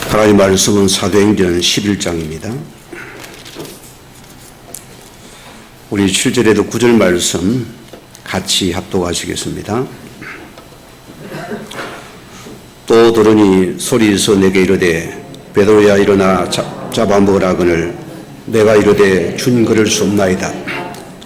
하나님 말씀은 사도행전 11장입니다. 우리 7절에도 9절 말씀 같이 합독하시겠습니다. 또 들으니 소리에서 내게 이르되 베드로야 일어나 잡아먹으라 하거늘 내가 이르되 주님 그럴 수 없나이다.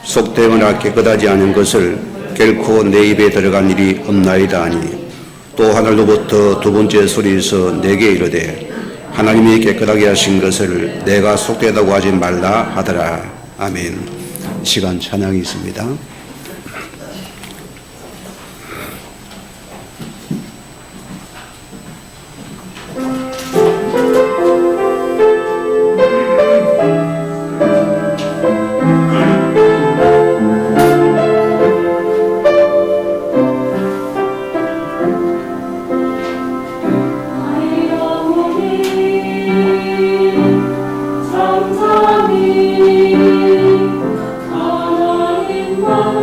속되거나 깨끗하지 않은 것을 결코 내 입에 들어간 일이 없나이다 하니 또 하늘로부터 두 번째 소리에서 내게 이르되 하나님이 깨끗하게 하신 것을 내가 속되다고 하지 말라 하더라. 아멘. 시간 찬양이 있습니다. 하나님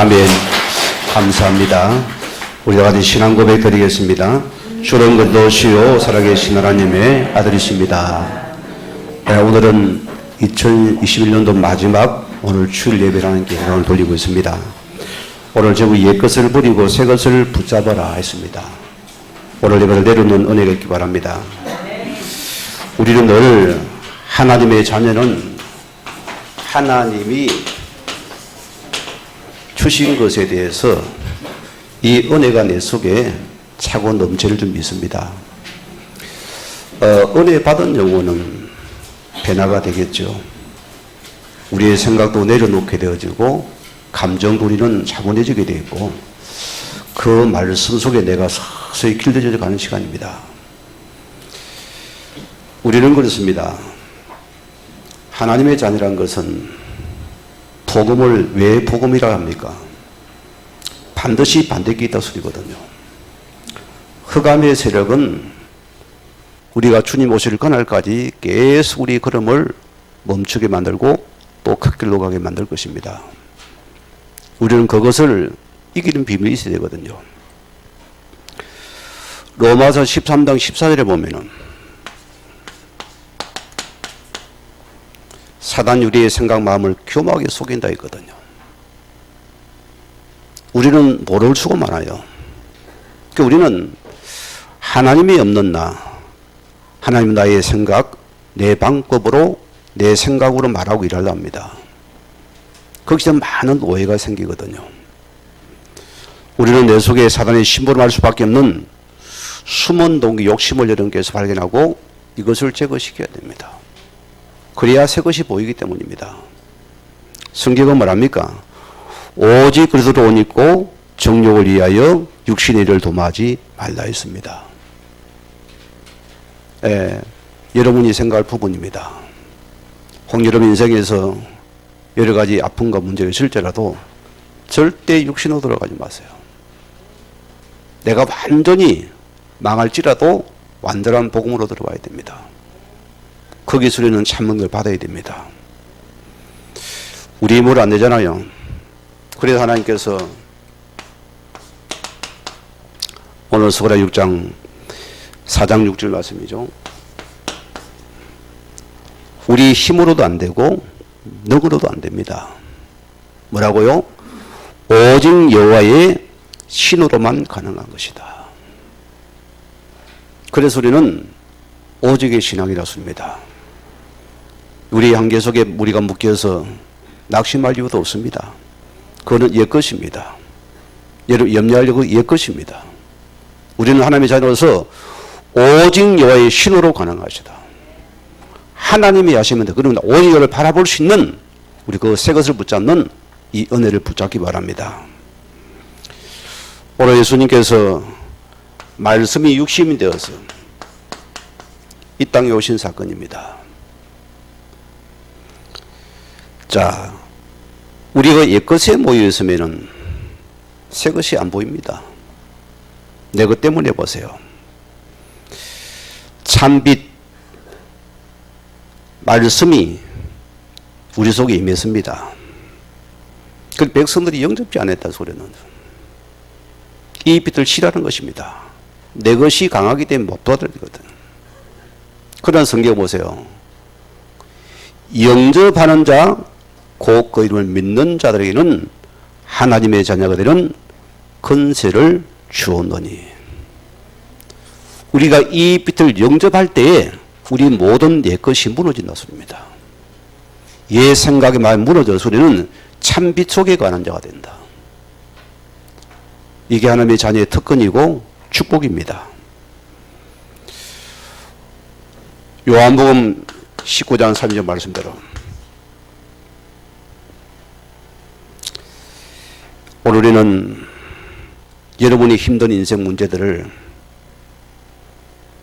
아멘. 감사합니다. 우리가 같이 신앙 고백 드리겠습니다. 주는 그리스도시요 살아계신 하나님의 아들이십니다. 오늘은 2021년도 마지막 오늘 주일 예배라는 기도를 돌리고 있습니다. 오늘 제목 옛것을 버리고 새것을 붙잡아라 했습니다. 오늘 예배를 내려놓는 은혜가 있기 바랍니다. 우리는 늘 하나님의 자녀는 하나님이 주신 것에 대해서 이 은혜가 내 속에 차고 넘치를 줄 믿습니다. 은혜 받은 영혼은 변화가 되겠죠. 우리의 생각도 내려놓게 되어지고 감정도 우리는 차분해지게 되고 그 말씀 속에 내가 서서히 길들여져 가는 시간입니다. 우리는 그렇습니다. 하나님의 자녀란 것은 복음을 왜 복음이라 합니까? 반드시 반대기 있다 소리거든요. 흑암의 세력은 우리가 주님 오실 그날까지 계속 우리 걸음을 멈추게 만들고 또 그 길로 가게 만들 것입니다. 우리는 그것을 이기는 비밀이 있어야 되거든요. 로마서 13장 14절에 보면은 사단 우리의 생각 마음을 교묘하게 속인다 했거든요. 우리는 모를 수가 많아요. 그러니까 우리는 하나님이 없는 나, 하나님 나의 생각, 내 방법으로 내 생각으로 말하고 일하려 합니다. 거기서 많은 오해가 생기거든요. 우리는 내 속에 사단의 심부름할 수밖에 없는 숨은 동기 욕심을 여러분께서 발견하고 이것을 제거시켜야 됩니다. 그래야 새 것이 보이기 때문입니다. 성경은 뭐랍니까? 오직 그리스도로 옷 입고 정욕을 위하여 육신의 일을 도모하지 말라 했습니다. 여러분이 생각할 부분입니다. 혹 여러분 인생에서 여러 가지 아픔과 문제가 있을지라도 절대 육신으로 들어가지 마세요. 내가 완전히 망할지라도 완전한 복음으로 들어가야 됩니다. 거기서 우리는 참는 걸 받아야 됩니다. 우리 힘으로 안 되잖아요. 그래서 하나님께서 오늘 스가랴 6장 4장 6절 말씀이죠. 우리 힘으로도 안 되고 능으로도 안 됩니다. 뭐라고요? 오직 여호와의 신으로만 가능한 것이다. 그래서 우리는 오직의 신앙이라 씁니다. 우리 한계 속에 우리가 묶여서 낙심할 이유도 없습니다. 그거는 옛것입니다. 여러분 염려하려고 옛것입니다. 우리는 하나님의 자녀로서 오직 여호와의 신으로 가능하시다. 하나님이 하시면 돼. 그러면 오직 여호와를 바라볼 수 있는 우리 그 새 것을 붙잡는 이 은혜를 붙잡기 바랍니다. 오늘 예수님께서 말씀이 육신이 되어서 이 땅에 오신 사건입니다. 자, 우리가 옛것에 모여 있으면은 새 것이 안 보입니다. 내 것 때문에 보세요. 참빛 말씀이 우리 속에 임했습니다. 그 백성들이 영접지 않았다 소리는 이 빛을 싫어하는 것입니다. 내 것이 강하기 때문에 못 도와드리거든. 그런 성경 보세요. 영접하는 자, 곧 그 이름을 믿는 자들에게는 하나님의 자녀가 되는 권세를 주었노니. 우리가 이 빛을 영접할 때에 우리 모든 옛 것이 무너진다 소리입니다. 옛 생각의 마음이 무너져서 우리는 참빛 속에 가는 자가 된다. 이게 하나님의 자녀의 특권이고 축복입니다. 요한복음 19장 3절 말씀대로 오늘 우리는 여러분이 힘든 인생 문제들을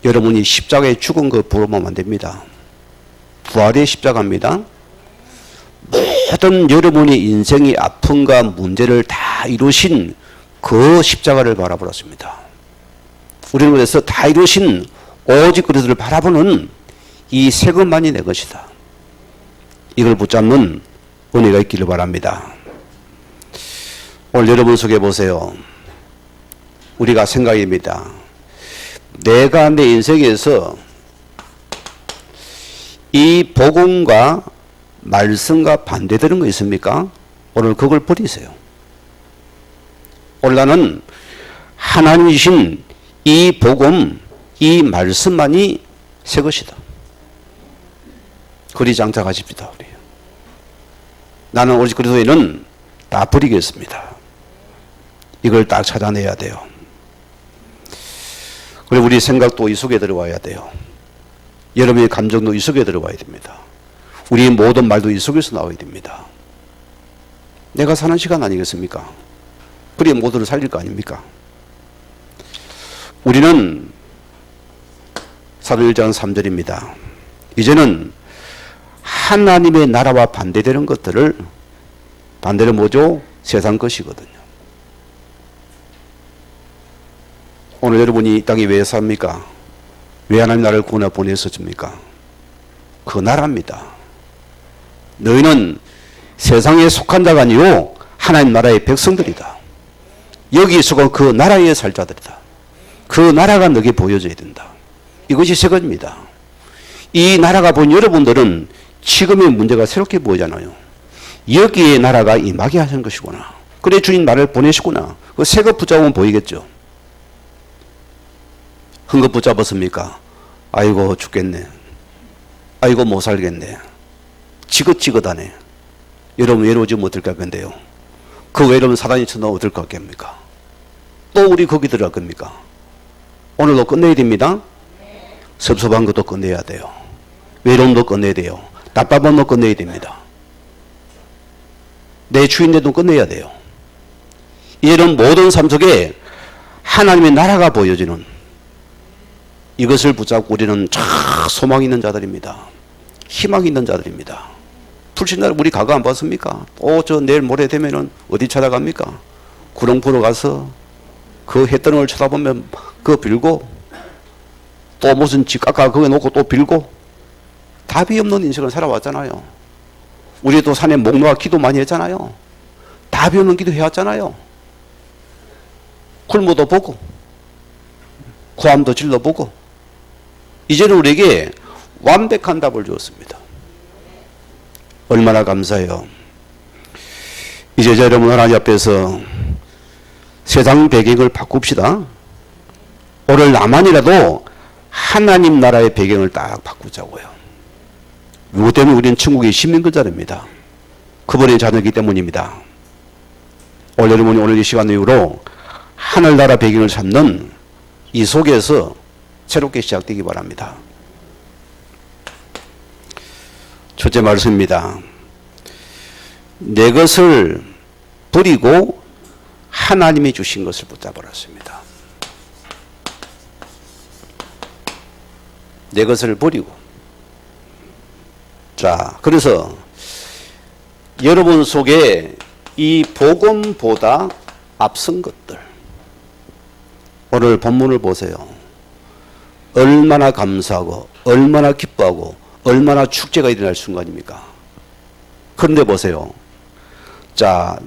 여러분이 십자가에 죽은 거 부르면 안 됩니다. 부활의 십자가입니다. 모든 여러분의 인생의 아픔과 문제를 다 이루신 그 십자가를 바라보았습니다. 우리는 그래서 다 이루신 오직 그리스도를 바라보는 이 새 것만이 내 것이다. 이걸 붙잡는 은혜가 있기를 바랍니다. 오늘 여러분 속에 보세요. 우리가 생각입니다. 내가 내 인생에서 이 복음과 말씀과 반대되는 거 있습니까? 오늘 그걸 버리세요. 오늘 나는 하나님이신 이 복음, 이 말씀만이 새 것이다. 그리 장착하십시다. 우리. 나는 오직 그리스도인은 다 버리겠습니다. 이걸 딱 찾아내야 돼요. 그리고 우리 생각도 이 속에 들어와야 돼요. 여러분의 감정도 이 속에 들어와야 됩니다. 우리의 모든 말도 이 속에서 나와야 됩니다. 내가 사는 시간 아니겠습니까? 그래 모두를 살릴 거 아닙니까? 우리는 사도행전 3절입니다. 이제는 하나님의 나라와 반대되는 것들을, 반대는 뭐죠? 세상 것이거든요. 오늘 여러분이 이 땅에 왜 삽니까? 왜 하나님 나라를 구원해 보내셨습니까? 그 나라입니다. 너희는 세상에 속한 자가 아니요 하나님 나라의 백성들이다. 여기 있고 그 나라에 살 자들이다. 그 나라가 너에게 보여져야 된다. 이것이 새 것입니다. 이 나라가 본 여러분들은 지금의 문제가 새롭게 보이잖아요. 여기에 나라가 임하게 하신 것이구나. 그래 주님 나를 보내시구나. 그 새 것 붙잡으면 보이겠죠. 큰 것 붙잡았습니까? 아이고 죽겠네. 아이고 못 살겠네. 지긋지긋하네. 여러분 외로워지면 어떨 것 같은데요? 그 외로운 사단이 쳐넣으면 어떨 것 같습니까? 또 우리 거기 들어갈 겁니까? 오늘도 끝내야 됩니다. 섭섭한 것도 끝내야 돼요. 외로움도 끝내야 돼요. 답답함도 끝내야 됩니다. 내 주인데도 끝내야 돼요. 이런 모든 삶 속에 하나님의 나라가 보여지는 이것을 붙잡고 우리는 참 소망 있는 자들입니다. 희망 있는 자들입니다. 불신자를 우리 과거 안 봤습니까? 저 내일 모레 되면은 어디 찾아갑니까? 구렁 보러 가서 그 해떠는 걸 쳐다보면 그거 빌고 또 무슨 집 깎아 거기 놓고 또 빌고 답이 없는 인생을 살아왔잖아요. 우리도 산에 목 놓아 기도 많이 했잖아요. 답이 없는 기도 해왔잖아요. 굶어도 보고 구함도 질러보고 이제는 우리에게 완벽한 답을 주었습니다. 얼마나 감사해요. 이제 여러분 하나님 앞에서 세상 배경을 바꿉시다. 오늘 나만이라도 하나님 나라의 배경을 딱 바꾸자고요. 이것 때문에 우리는 천국의 시민권자입니다. 그분의 자녀이기 때문입니다. 오늘 여러분이 오늘 이 시간 이후로 하늘나라 배경을 찾는 이 속에서 새롭게 시작되기 바랍니다. 첫째 말씀입니다. 내 것을 버리고 하나님이 주신 것을 붙잡으랬습니다. 내 것을 버리고. 자, 그래서 여러분 속에 이 복음보다 앞선 것들. 오늘 본문을 보세요. 얼마나 감사하고 얼마나 기뻐하고 얼마나 축제가 일어날 순간입니까? 그런데 보세요. 자,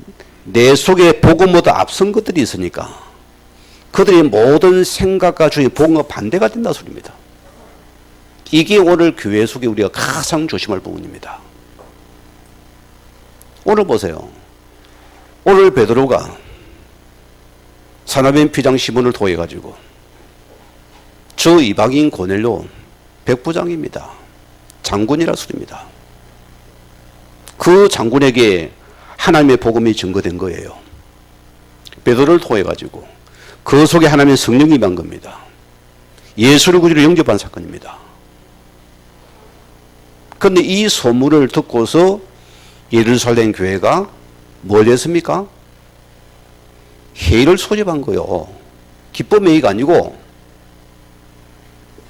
내 속에 복음보다 앞선 것들이 있으니까 그들의 모든 생각과 주의 복음과 반대가 된다 소리입니다. 이게 오늘 교회 속에 우리가 가장 조심할 부분입니다. 오늘 보세요. 오늘 베드로가 사나벤 피장 시몬을 통해 가지고 저 이방인 고넬료 백부장입니다. 장군이라 소리입니다. 그 장군에게 하나님의 복음이 증거된 거예요. 베드로를 통해 가지고 그 속에 하나님의 성령이 임한 겁니다. 예수를 구주로 영접한 사건입니다. 그런데 이 소문을 듣고서 예루살렘 교회가 뭘 했습니까? 회의를 소집한 거예요. 기쁨 회의가 아니고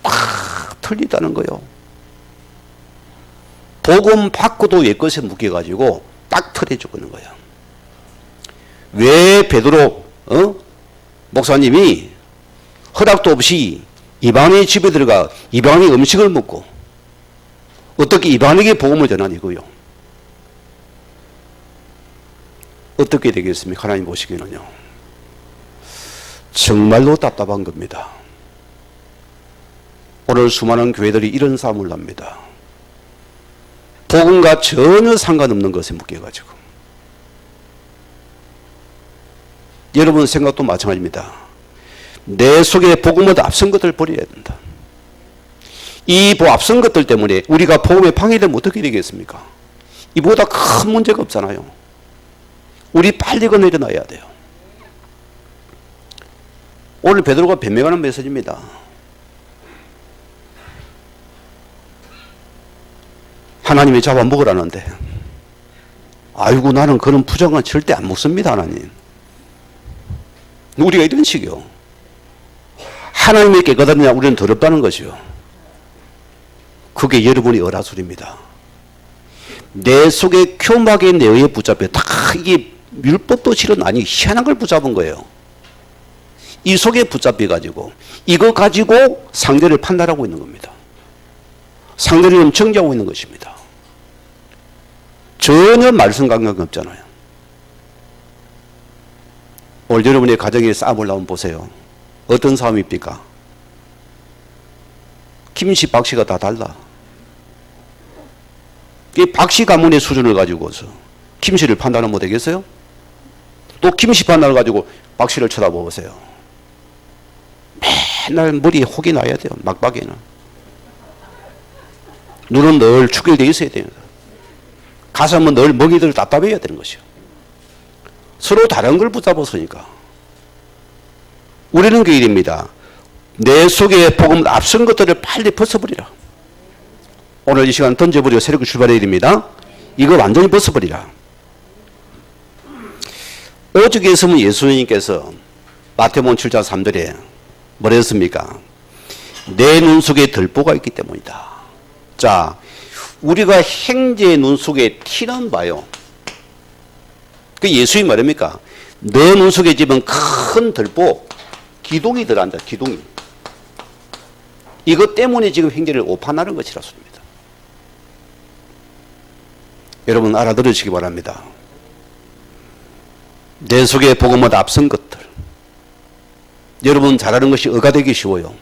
막 틀리다는 거예요. 복음 받고도 옛것에 묶여가지고 딱 틀에 죽는 거예요. 왜 베드로 목사님이 허락도 없이 이방인의 집에 들어가 이방인의 음식을 먹고 어떻게 이방인에게 복음을 전하니고요. 어떻게 되겠습니까? 하나님 보시기에는요. 정말로 답답한 겁니다. 오늘 수많은 교회들이 이런 싸움을 합니다. 복음과 전혀 상관없는 것에 묶여가지고. 여러분 생각도 마찬가지입니다. 내 속에 복음보다 앞선 것들을 버려야 된다. 이 앞선 것들 때문에 우리가 복음에 방해되면 어떻게 되겠습니까? 이보다 큰 문제가 없잖아요. 우리 빨리 건너려놔야 돼요. 오늘 베드로가 변명하는 메시지입니다. 하나님이 잡아먹으라는데 아이고 나는 그런 부정은 절대 안 먹습니다. 하나님. 우리가 이런 식이요. 하나님이 깨끗하느냐 우리는 더럽다는 것이요. 그게 여러분이 어라술입니다. 내 속에 교막의 내어에 붙잡혀 다 이게 율법도 실은 아니 희한한 걸 붙잡은 거예요. 이 속에 붙잡혀 가지고 이거 가지고 상대를 판단하고 있는 겁니다. 상대를 정죄하고 있는 것입니다. 전혀 말씀 감각이 없잖아요. 오늘 여러분의 가정에 싸움을 나오면 보세요. 어떤 싸움입니까? 김씨 박씨가 다 달라. 이 박씨 가문의 수준을 가지고서 김씨를 판단을 못 하겠어요? 또 김씨 판단을 가지고 박씨를 쳐다보세요. 맨날 머리에 혹이 나야 돼요. 막박에는. 눈은 늘 축일되어 있어야 됩니다. 가슴은 늘 먹이들 답답해야 되는 것이요. 서로 다른 걸 붙잡았으니까. 우리는 그 일입니다. 내 속에 복음 앞선 것들을 빨리 벗어버리라. 오늘 이 시간 던져버리고 새롭게 출발해야 됩니다. 이거 완전히 벗어버리라. 오죽 했으면 예수님께서 마태복음 7장 3절에 뭐라 했습니까? 내 눈 속에 들보가 있기 때문이다. 자, 우리가 행제의 눈 속에 티는 봐요. 그 예수님 말입니까? 내 눈 속에 집은 큰 들보, 기둥이 들어간다. 기둥이. 이것 때문에 지금 행제를 오판하는 것이라 소리입니다. 여러분 알아들으시기 바랍니다. 내 속에 복음보다 앞선 것들. 여러분 잘하는 것이 의가 되기 쉬워요.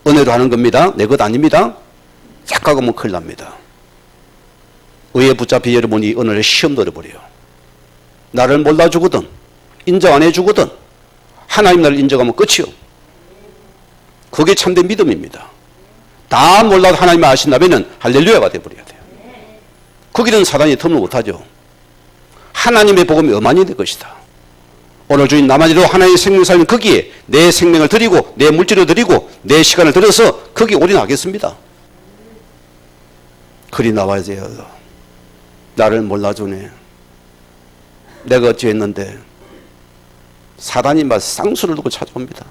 은혜로 하는 겁니다. 내 것 아닙니다. 착각하면 큰일 납니다. 의에 붙잡혀 여러분이 은혜를 시험 들어버려요. 나를 몰라주거든 인정 안 해주거든 하나님 나를 인정하면 끝이요. 그게 참된 믿음입니다. 다 몰라도 하나님을 아신다면 할렐루야가 되어버려야 돼요. 거기는 사단이 틈을 못하죠. 하나님의 복음이 어만이 될 것이다. 오늘 주인 나만이로 하나님의 생명 살면 거기에 내 생명을 드리고 내 물질을 드리고 내 시간을 들여서 거기에 올인하겠습니다. 글이 나와야 돼요. 나를 몰라주네. 내가 어찌했는데 사단이 막 쌍수를 두고 찾아옵니다.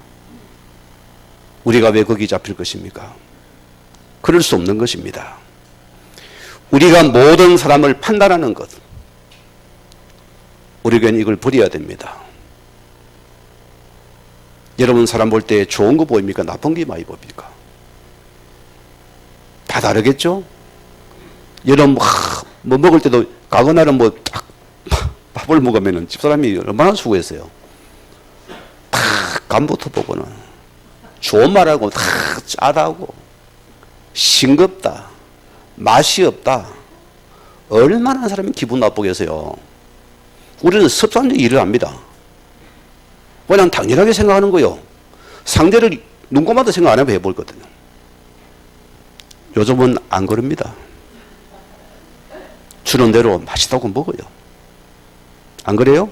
우리가 왜 거기 잡힐 것입니까? 그럴 수 없는 것입니다. 우리가 모든 사람을 판단하는 것, 우리에겐 이걸 버려야 됩니다. 여러분 사람 볼 때 좋은 거 보입니까? 나쁜 게 많이 보입니까? 다 다르겠죠? 여러분 뭐 먹을 때도 가거나는 뭐 딱 밥을 먹으면 집사람이 얼마나 수고했어요. 다 간부터 보고는 좋은 말하고 다 짜다고 싱겁다 맛이 없다 얼마나 사람이 기분 나쁘겠어요. 우리는 습관적인 일을 합니다. 그냥 당연하게 생각하는 거요. 상대를 눈곱마도 생각 안 하고 해보거든요. 요즘은 안 그럽니다. 주는 대로 맛있다고 먹어요. 안 그래요?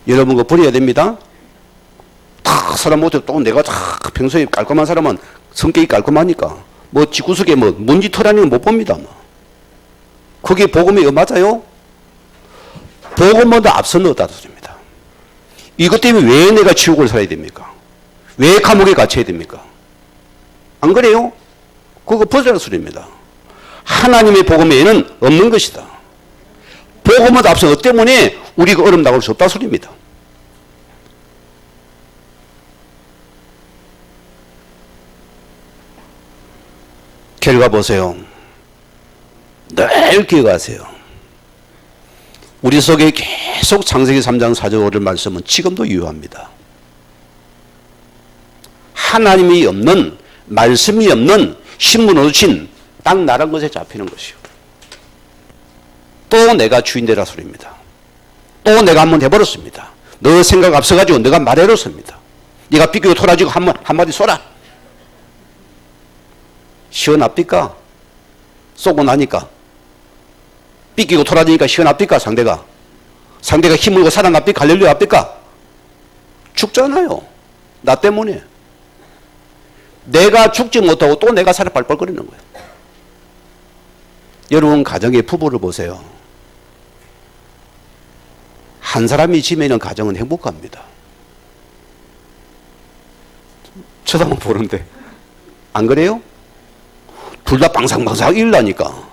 여러분 그거 버려야 됩니다. 다 사람 못해 또 내가 다 평소에 깔끔한 사람은 성격이 깔끔하니까 뭐 집구석에 뭐 먼지 털하는 거 못 봅니다. 뭐. 그게 복음이 맞아요? 복음보다 앞서 넣었다는 소리입니다. 이것 때문에 왜 내가 지옥을 살아야 됩니까? 왜 감옥에 갇혀야 됩니까? 안 그래요? 그거 벗어라는 소리입니다. 하나님의 복음에는 없는 것이다. 복음보다 앞서 것 때문에 우리가 얼음 나올 수 없다는 소리입니다. 결과 보세요. 늘 기억하세요. 우리 속에 계속 창세기 3장 4절 5절 말씀은 지금도 유효합니다. 하나님이 없는, 말씀이 없는 신분 얻으신 딱 나란 것에 잡히는 것이요. 또 내가 주인 되라 소리입니다. 또 내가 한번 해버렸습니다. 너 생각 앞서가지고 내가 말해놓습니다. 네가 삐끼고 토라지고 한마디 쏘라. 시원합니까? 쏘고 나니까. 삐끼고 토라지니까 시원합니까? 상대가 힘을고 살아납니까? 할렐루야 합니까? 죽잖아요. 나 때문에. 내가 죽지 못하고 또 내가 살아 빨빨거리는 거예요. 여러분 가정의 부부를 보세요. 한 사람이 지면은 가정은 행복합니다. 쳐다만 보는데 안 그래요? 둘 다 방상방상 일나니까.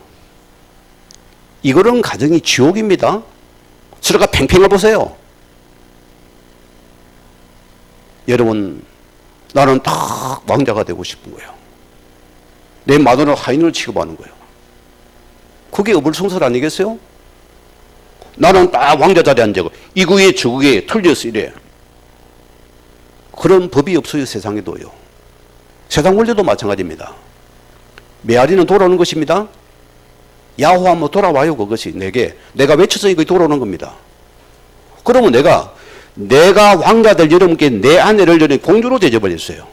이거는 가정이 지옥입니다. 서로가 팽팽해 보세요. 여러분 나는 딱 왕자가 되고 싶은 거예요. 내 마누라는 하인을 취급하는 거예요. 그게 어불성설 아니겠어요? 나는 딱 왕자 자리에 앉아고 이국에 저국에 틀려서 이래. 그런 법이 없어요. 세상에도요. 세상 원리도 마찬가지입니다. 메아리는 돌아오는 것입니다. 야호하면 돌아와요. 그것이 내가 외쳐서 이거 돌아오는 겁니다. 그러면 내가 왕자 될 여러분께 내 아내를 여러분 공주로 대접버렸어요.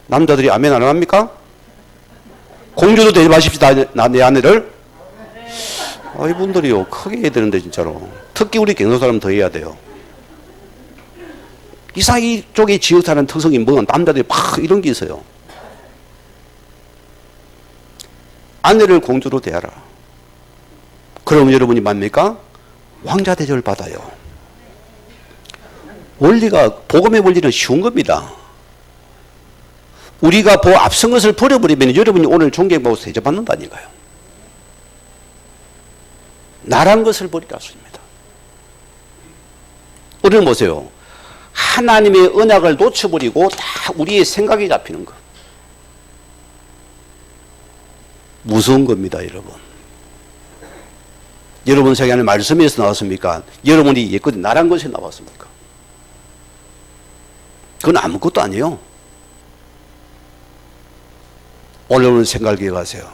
남자들이 아멘 안 합니까? 공주로 대접하십시다. 내 아내를. 이분들이요 크게 해야 되는데 진짜로. 특히 우리 경상 사람 더 해야 돼요. 이상 이쪽에 지역 사는 특성이 뭐가 남자들이 막 이런 게 있어요. 아내를 공주로 대하라. 그럼 여러분이 뭡니까? 왕자 대접을 받아요. 원리가 복음의 원리는 쉬운 겁니다. 우리가 앞선 것을 버려버리면 여러분이 오늘 존경받고 대접받는다니까요. 나란 것을 버리라 소리입니다. 오늘 보세요. 하나님의 언약을 놓쳐버리고 다 우리의 생각이 잡히는 것. 무서운 겁니다, 여러분. 여러분 세계 안에 말씀에서 나왔습니까? 여러분이 예컨대 나란 것이 나왔습니까? 그건 아무것도 아니에요. 오늘 생각을 기억하세요.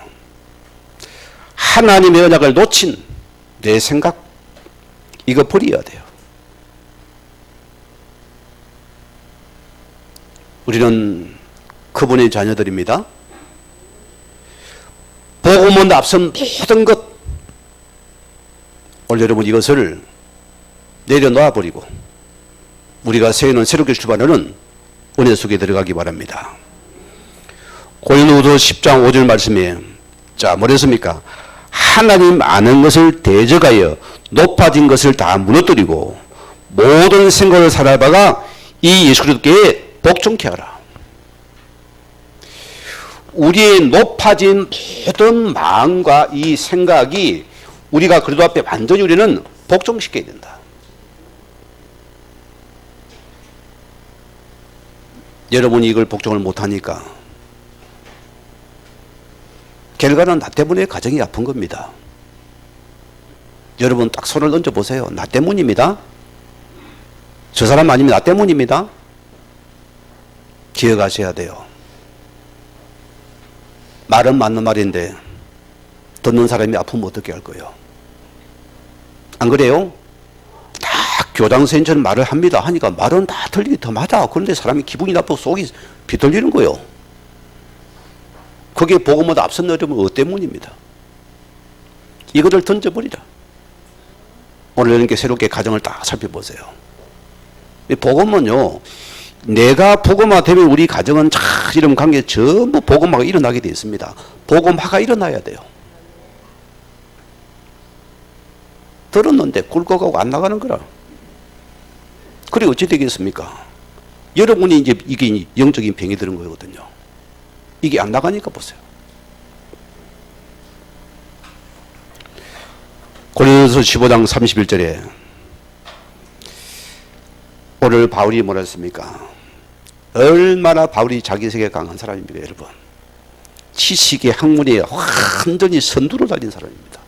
하나님의 언약을 놓친 내 생각, 이거 버려야 돼요. 우리는 그분의 자녀들입니다. 복음은 앞선 모든 것. 오늘 여러분 이것을 내려놓아 버리고 우리가 세우는 새롭게 출발하는 은혜 속에 들어가기 바랍니다. 고린도후서 10장 5절 말씀에 뭐랬습니까? 하나님 아는 것을 대적하여 높아진 것을 다 무너뜨리고 모든 생각을 살아봐가 이 예수 그리스도께 복종케 하라. 우리의 높아진 모든 마음과 이 생각이 우리가 그리스도 앞에 완전히 우리는 복종시켜야 된다. 여러분이 이걸 복종을 못하니까 결과는 나 때문에 가정이 아픈 겁니다. 여러분 딱 손을 얹어보세요. 나 때문입니다. 저 사람 아니면 나 때문입니다. 기억하셔야 돼요. 말은 맞는 말인데 듣는 사람이 아프면 어떻게 할 거예요? 안 그래요? 다 교장 선생님처럼 말을 합니다. 하니까 말은 다 틀리게 더 맞아. 그런데 사람이 기분이 나쁘고 속이 비틀리는 거예요. 그게 복음보다 앞선 어려움은 어 때문입니다. 이거를 던져버리라. 오늘 이렇게 새롭게 가정을 딱 살펴보세요. 복음은요, 내가 복음화 되면 우리 가정은 이런 관계 전부 복음화가 일어나게 되어 있습니다. 복음화가 일어나야 돼요. 들었는데 굴고 가고 안 나가는 거라. 그래 어찌 되겠습니까? 여러분이 이제 이게 영적인 병이 드는 거거든요. 이게 안 나가니까 보세요. 고린도서 15장 31절에 오늘 바울이 뭐라 했습니까? 얼마나 바울이 자기 세계가 강한 사람입니까, 여러분? 지식의 학문에 완전히 선두로 달린 사람입니다.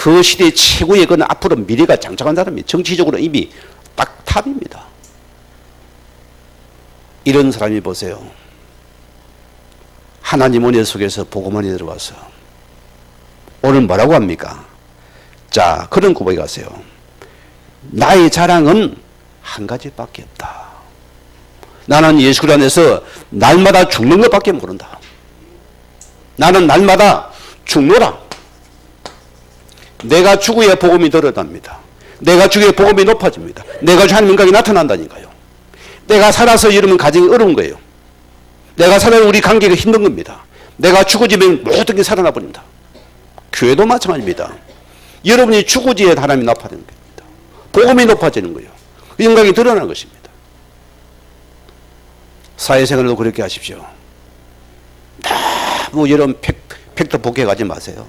그 시대 최고의 그 앞으로 미래가 장착한 사람이 정치적으로 이미 딱 탑입니다. 이런 사람이 보세요. 하나님 은혜 속에서 복음만이 들어가서 오늘 뭐라고 합니까? 자, 그런 고백이 가세요. 나의 자랑은 한 가지밖에 없다. 나는 예수 그리스도 안에서 날마다 죽는 것밖에 모른다. 나는 날마다 죽노라. 내가 죽어야 복음이 드러납니다. 내가 죽어야 복음이 높아집니다. 내가 죽어야 하나님 인격이 나타난다니까요. 내가 살아서 여러분 가정이 어려운 거예요. 내가 살아야 우리 관계가 힘든 겁니다. 내가 죽어지면 모든 게 살아나 버립니다. 교회도 마찬가지입니다. 여러분이 죽어지어야 하나님이 높아지는 겁니다. 복음이 높아지는 거예요. 영광이 드러나는 것입니다. 사회생활도 그렇게 하십시오. 너무 여러분 팩트 복해가지 마세요.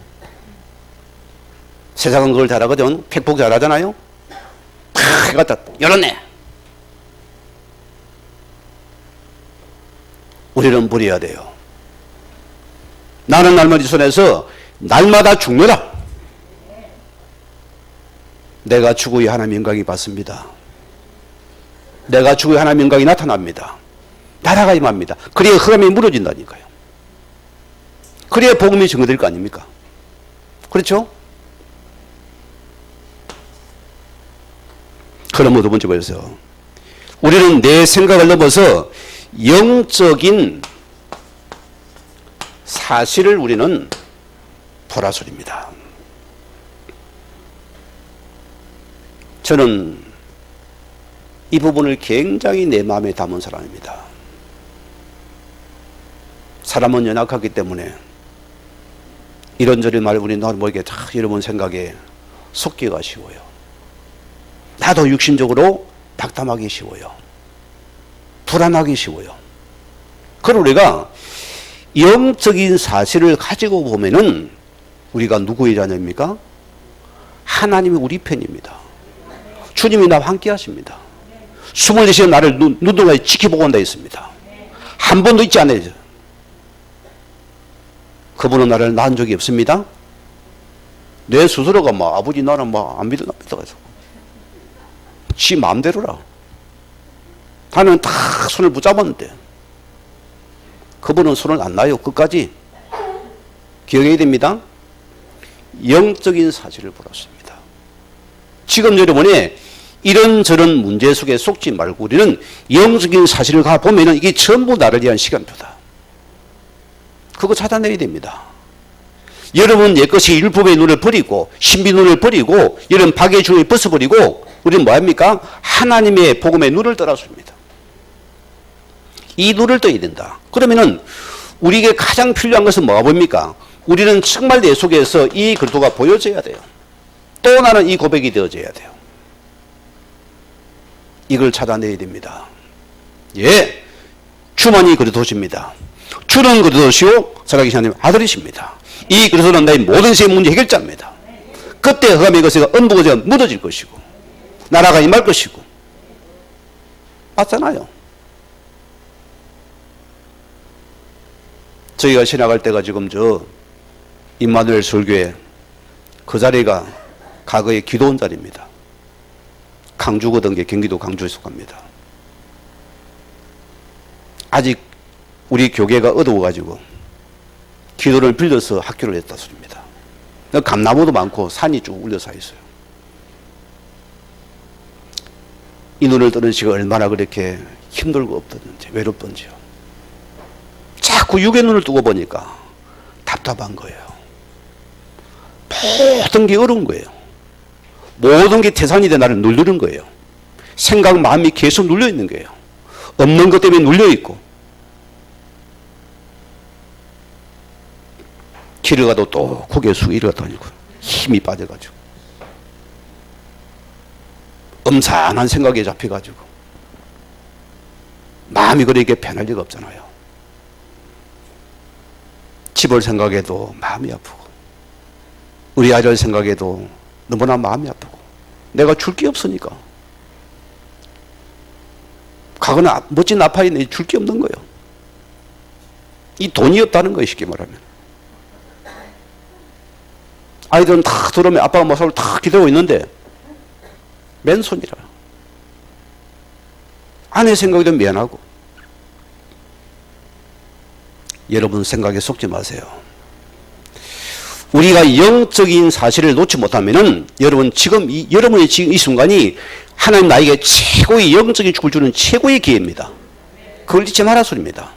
세상은 그걸 잘하거든. 팩복 잘하잖아요. 팍 갖다 열었네. 우리는 버려야 돼요. 나는 날마다 손에서 날마다 죽노라. 내가 죽어야 하나님 영광이 받습니다. 내가 죽어야 하나님 영광이 나타납니다. 나라가 임합니다. 그래야 흑암이 무너진다니까요. 그래야 복음이 증거될 거 아닙니까? 그렇죠? 그럼 두 번째 보세요. 우리는 내 생각을 넘어서 영적인 사실을 우리는 보라소리입니다. 저는 이 부분을 굉장히 내 마음에 담은 사람입니다. 사람은 연약하기 때문에 이런저런 말 우리 모르게 다 여러분 생각에 속기가 쉬워요. 나도 육신적으로 낙담하기 쉬워요. 불안하기 쉬워요. 그럼 우리가 영적인 사실을 가지고 보면은 우리가 누구의 자녀입니까? 하나님이 우리 편입니다. 주님이 나와 함께 하십니다. 24시간 나를 눈동자에 지켜보고 온다 했습니다. 한 번도 잊지 않아요. 그분은 나를 낳은 적이 없습니다. 내 스스로가 아버지 나는 안 믿어. 지 마음대로라. 나는 다 손을 붙잡았는데 그분은 손을 안 놔요. 끝까지. 기억해야 됩니다. 영적인 사실을 보았습니다. 지금 여러분이 이런저런 문제 속에 속지 말고 우리는 영적인 사실을 가보면 이게 전부 나를 위한 시간표다. 그거 찾아내야 됩니다. 여러분 옛것이 율법의 눈을 버리고 신비 눈을 버리고 이런 박의 중에 벗어버리고 우리는 뭐합니까? 하나님의 복음의 눈을 떠났습니다. 이 눈을 떠야 된다. 그러면은 우리에게 가장 필요한 것은 뭐가 뭡니까? 우리는 정말 내 속에서 이 그리스도가 보여져야 돼요. 또 나는 이 고백이 되어져야 돼요. 이걸 찾아내야 됩니다. 예, 주만이 그리스도십니다. 주는 그리스도시요 살아계신 하나님 아들이십니다. 이 그리스도는 나의 모든 세의 문제 해결자입니다. 그때 흑암의 것이 엄부가 묻어질 것이고 나라가 임할 것이고 맞잖아요. 저희가 신학할 때가 지금 임마누엘 설교회 그 자리가 과거의 기도원 자리입니다. 강주거든 게 경기도 강주에 속합니다. 아직 우리 교계가 어두워가지고 기도를 빌려서 학교를 했다 소리입니다. 감나무도 많고 산이 쭉 울려서 있어요. 이 눈을 뜨는 시가 얼마나 그렇게 힘들고 없던지 외롭던지요. 자꾸 육의 눈을 뜨고 보니까 답답한 거예요. 모든 게 어려운 거예요. 모든 게 태산이 돼 나를 누르는 거예요. 생각, 마음이 계속 눌려 있는 거예요. 없는 것 때문에 눌려 있고 길을 가도 또 고개 숙이고 이러다니고 힘이 빠져가지고 음산한 생각에 잡혀가지고 마음이 그렇게 편할 리가 없잖아요. 집을 생각해도 마음이 아프고 우리 아이를 생각해도 너무나 마음이 아프고 내가 줄 게 없으니까 가거나 멋진 아파트에 줄 게 없는 거예요. 이 돈이 없다는 거예요. 쉽게 말하면 아이들은 다 들어오면 아빠가 모습을 다 기다리고 있는데 맨손이라. 아내 생각이 더 미안하고. 여러분 생각에 속지 마세요. 우리가 영적인 사실을 놓지 못하면은 여러분이 지금 이 순간이 하나님 나에게 최고의 영적인 축을 주는 최고의 기회입니다. 그걸 잊지 마라 소리입니다.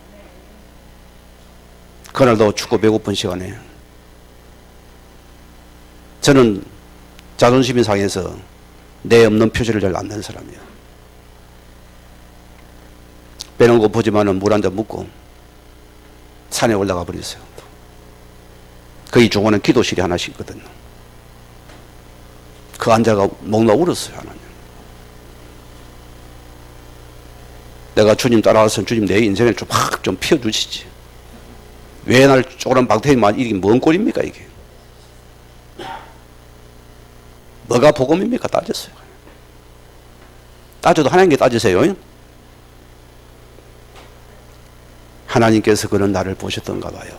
그날도 춥고 배고픈 시간에 저는 자존심이 상해서 내 없는 표시를 잘 안 내는 사람이에요. 배는 고프지만은 물 한 잔 묻고 산에 올라가 버렸어요. 거기 중간에 기도실이 하나씩 있거든요. 그 앉아가 목 놓아 울었어요. 하나님. 내가 주님 따라와서 주님 내 인생을 좀 확 좀 피워주시지. 왜 날 쪼그란 방태기만 이게 뭔 꼴입니까 이게. 뭐가 복음입니까? 따졌어요. 따져도 하나님께 따지세요. 하나님께서 그런 나를 보셨던가 봐요.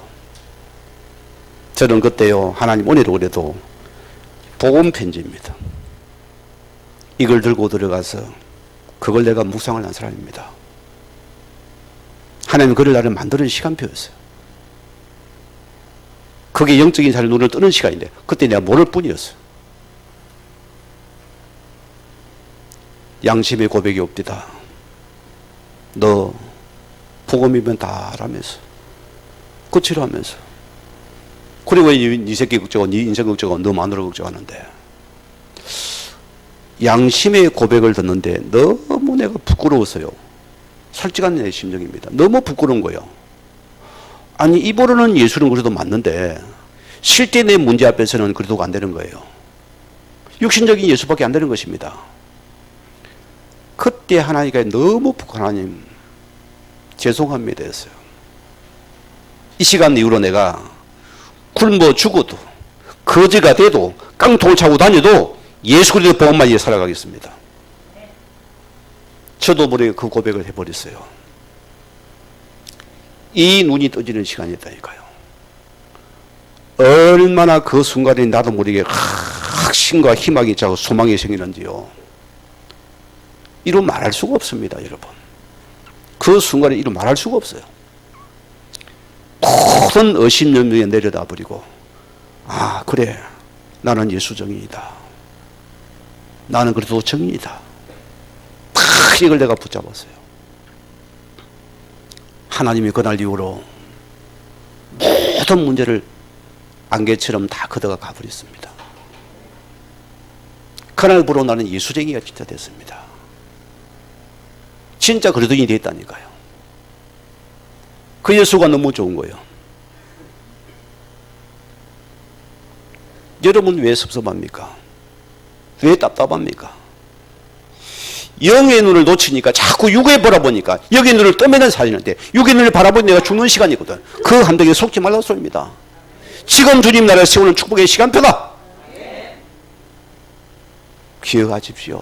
저는 그때요 하나님 은혜로 그래도 복음 편지입니다. 이걸 들고 들어가서 그걸 내가 묵상을 한 사람입니다. 하나님 그를 나를 만드는 시간표였어요. 그게 영적인 사실 눈을 뜨는 시간인데 그때 내가 모를 뿐이었어요. 양심의 고백이 없디다. 너 복음이면 다 라면서 끝이라 하면서 그리고 네 새끼 걱정하고 네 인생 걱정하고 너 마누라 걱정하는데 양심의 고백을 듣는데 너무 내가 부끄러워서요. 솔직한 내 심정입니다. 너무 부끄러운 거예요. 아니 입으로는 예수는 그래도 맞는데 실제 내 문제 앞에서는 그래도 안 되는 거예요. 육신적인 예수밖에 안 되는 것입니다. 그때 하나님께 너무 하나님 죄송합니다 했어요. 이 시간 이후로 내가 굶어 죽어도 거지가 돼도 깡통을 차고 다녀도 예수 그리스도 복음만 위해 살아가겠습니다. 저도 모르게 그 고백을 해버렸어요. 이 눈이 떠지는 시간이었다니까요. 얼마나 그 순간에 나도 모르게 확신과 희망이 자고 소망이 생기는지요. 이루 말할 수가 없습니다, 여러분. 그 순간에 이루 말할 수가 없어요. 모든 의심 염려에 내려다 버리고 아 그래 나는 예수 정인이다. 나는 그래도 정인이다. 딱 이걸 내가 붙잡았어요. 하나님이 그날 이후로 모든 문제를 안개처럼 다 걷어가 가버렸습니다. 그날부로 나는 예수쟁이가 진짜 됐습니다. 진짜 그러더니 됐다니까요. 그 예수가 너무 좋은 거예요. 여러분 왜 섭섭합니까? 왜 답답합니까? 영의 눈을 놓치니까 자꾸 육에 바라보니까 영의 눈을 떠매는 사진인데 육의 눈을 바라보니 내가 죽는 시간이거든. 그 함정에 속지 말라는 소리입니다. 지금 주님 나라를 세우는 축복의 시간표다. 기억하십시오.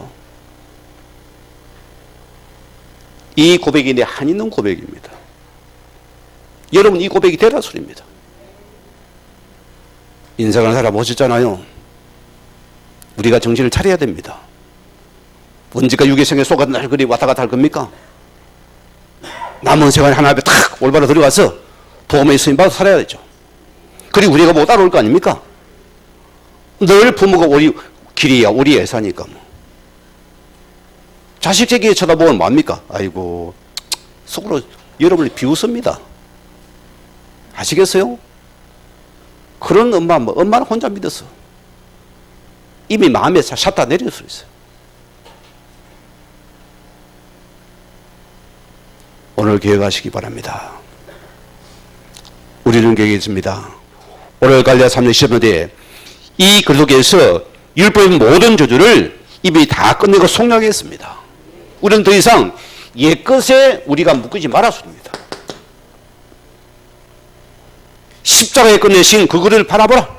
이 고백이 내 한 있는 고백입니다. 여러분 이 고백이 되라 소리입니다. 인생을 살아보셨잖아요. 우리가 정신을 차려야 됩니다. 언제까 유괴생에 속아 날 그리 왔다 갔다 할 겁니까? 남은 생활 하나 앞에 탁 올바로 들어가서 복음의 쓰임받아 살아야 되죠. 그리고 우리가 못 따라올 거 아닙니까? 늘 부모가 우리 길이야 우리 예사니까 뭐. 자식 새끼 쳐다보면 뭐합니까? 아이고 속으로 여러분을 비웃습니다. 아시겠어요? 그런 엄마, 엄마는 혼자 믿었어. 이미 마음에 샷다 내릴 수 있어요. 오늘 기억하시기 바랍니다. 우리는 기억했습니다. 오늘 갈리아 3년 10년 뒤에 이 그리스도께서 율법의 모든 저주를 이미 다 끝내고 속량했습니다. 우리는 더 이상 옛것에 우리가 묶이지 말았습니다. 십자가에 끝내신 그거를 바라보라.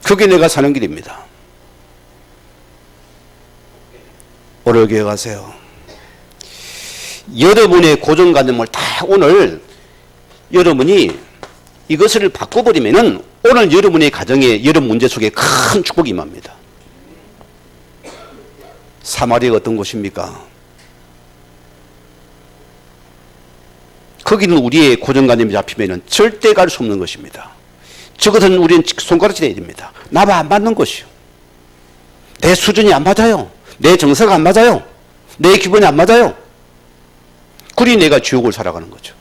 그게 내가 사는 길입니다. 오늘 기억하세요. 여러분의 고정관념을 다 오늘 여러분이 이것을 바꿔버리면은 오늘 여러분의 가정에 여러분 문제 속에 큰 축복이 임합니다. 사마리아가 어떤 곳입니까? 거기는 우리의 고정관념이 잡히면은 절대 갈 수 없는 것입니다. 저것은 우리는 손가락질해야 됩니다. 나와 안 맞는 것이요. 내 수준이 안 맞아요. 내 정서가 안 맞아요. 내 기분이 안 맞아요. 그리 내가 지옥을 살아가는 거죠.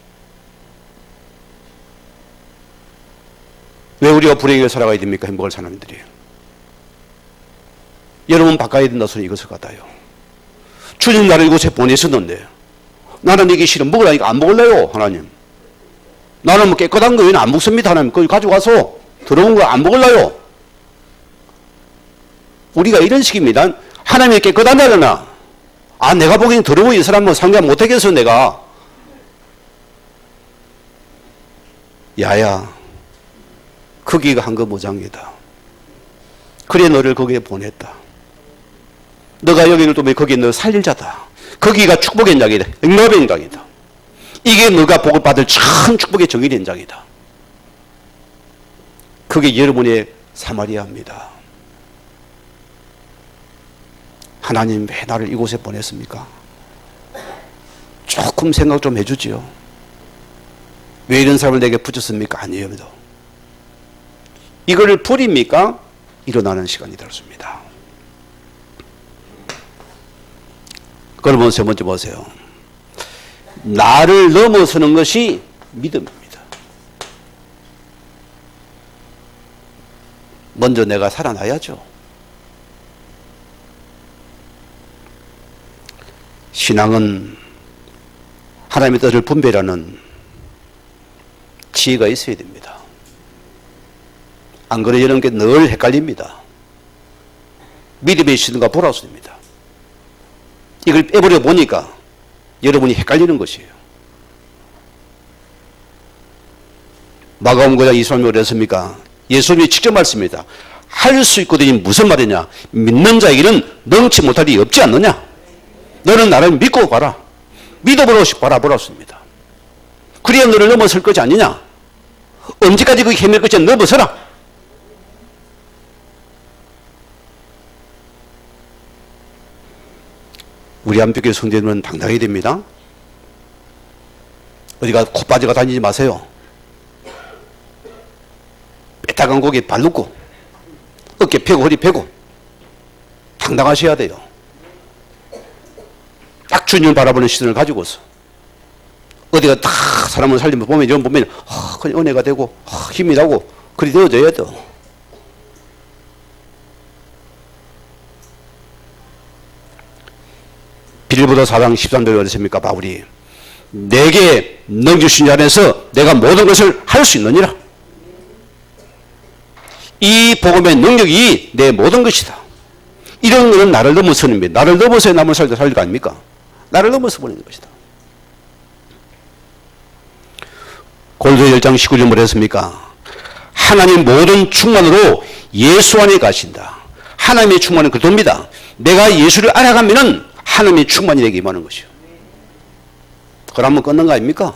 왜 우리가 불행하게 살아가야 됩니까? 행복할 사람들이에요. 여러분 바꿔야 된다 소리 이것을 갖다요. 주님 나를 이곳에 보내셨는데 나는 이게 싫어. 먹으라니까 안 먹을래요. 하나님. 나는 뭐 깨끗한 거는 안 먹습니다. 하나님. 그걸 가져가서 더러운 거 안 먹을래요. 우리가 이런 식입니다. 하나님이 깨끗하다잖아. 아, 내가 보기엔 더러워. 이 사람은 상관 못하겠어, 내가. 야야, 거기가 한 거 모장이다. 그래, 너를 거기에 보냈다. 너가 여기를 또 거기에 너 살릴 자다. 거기가 축복의 연장이다. 응답의 연장이다. 이게 너가 복을 받을 참 축복의 정의의 연장이다. 그게 여러분의 사마리아입니다. 하나님 왜 나를 이곳에 보냈습니까? 조금 생각 좀 해주지요. 왜 이런 사람을 내게 붙였습니까? 아니에요. 이걸 버립니까? 일어나는 시간이 되었습니다. 그러면 세 번째 보세요. 나를 넘어서는 것이 믿음입니다. 먼저 내가 살아나야죠. 신앙은 하나님의 뜻을 분별하는 지혜가 있어야 됩니다. 안 그래 이런 게 늘 헷갈립니다. 믿음의 신과 보라스입니다. 이걸 빼버려 보니까 여러분이 헷갈리는 것이에요. 마가복음 9장 23절에 그랬습니까? 예수님이 직접 말씀입니다. 할 수 있거든요. 무슨 말이냐? 믿는 자에게는 능치 못할 일이 없지 않느냐? 너는 나를 믿고 봐라. 믿어보라 보라습니다. 그래야 너를 넘어설 것이 아니냐? 언제까지 그 헤맬 것이 아니냐? 넘어서라. 우리 안팎의 성도들은 당당해야 됩니다. 어디가 코 빠져가 다니지 마세요. 빼딱한 고개 발 놓고 어깨 펴고 허리 펴고 당당하셔야 돼요. 딱 주님을 바라보는 시선을 가지고서 어디가 다 사람을 살리면 보면 이런 보면 그냥 은혜가 되고 힘이 나고 그리 되어져야 돼요. 빌보도 4장 13절에 어떻습니까? 바울이 내게 능주신 자 안에서 내가 모든 것을 할 수 있느니라. 이 복음의 능력이 내 모든 것이다. 이런 것은 나를 넘어서는 겁니다. 나를 넘어서야 남을 살릴 거 아닙니까? 나를 넘어서 버리는 것이다. 골로새 10장 19절 뭐라 했습니까? 하나님 모든 충만으로 예수 안에 가신다. 하나님의 충만은 그겁니다. 내가 예수를 알아가면은 하나님의 충만이 내게 임하는 것이요. 그러면 끊는 거 아닙니까?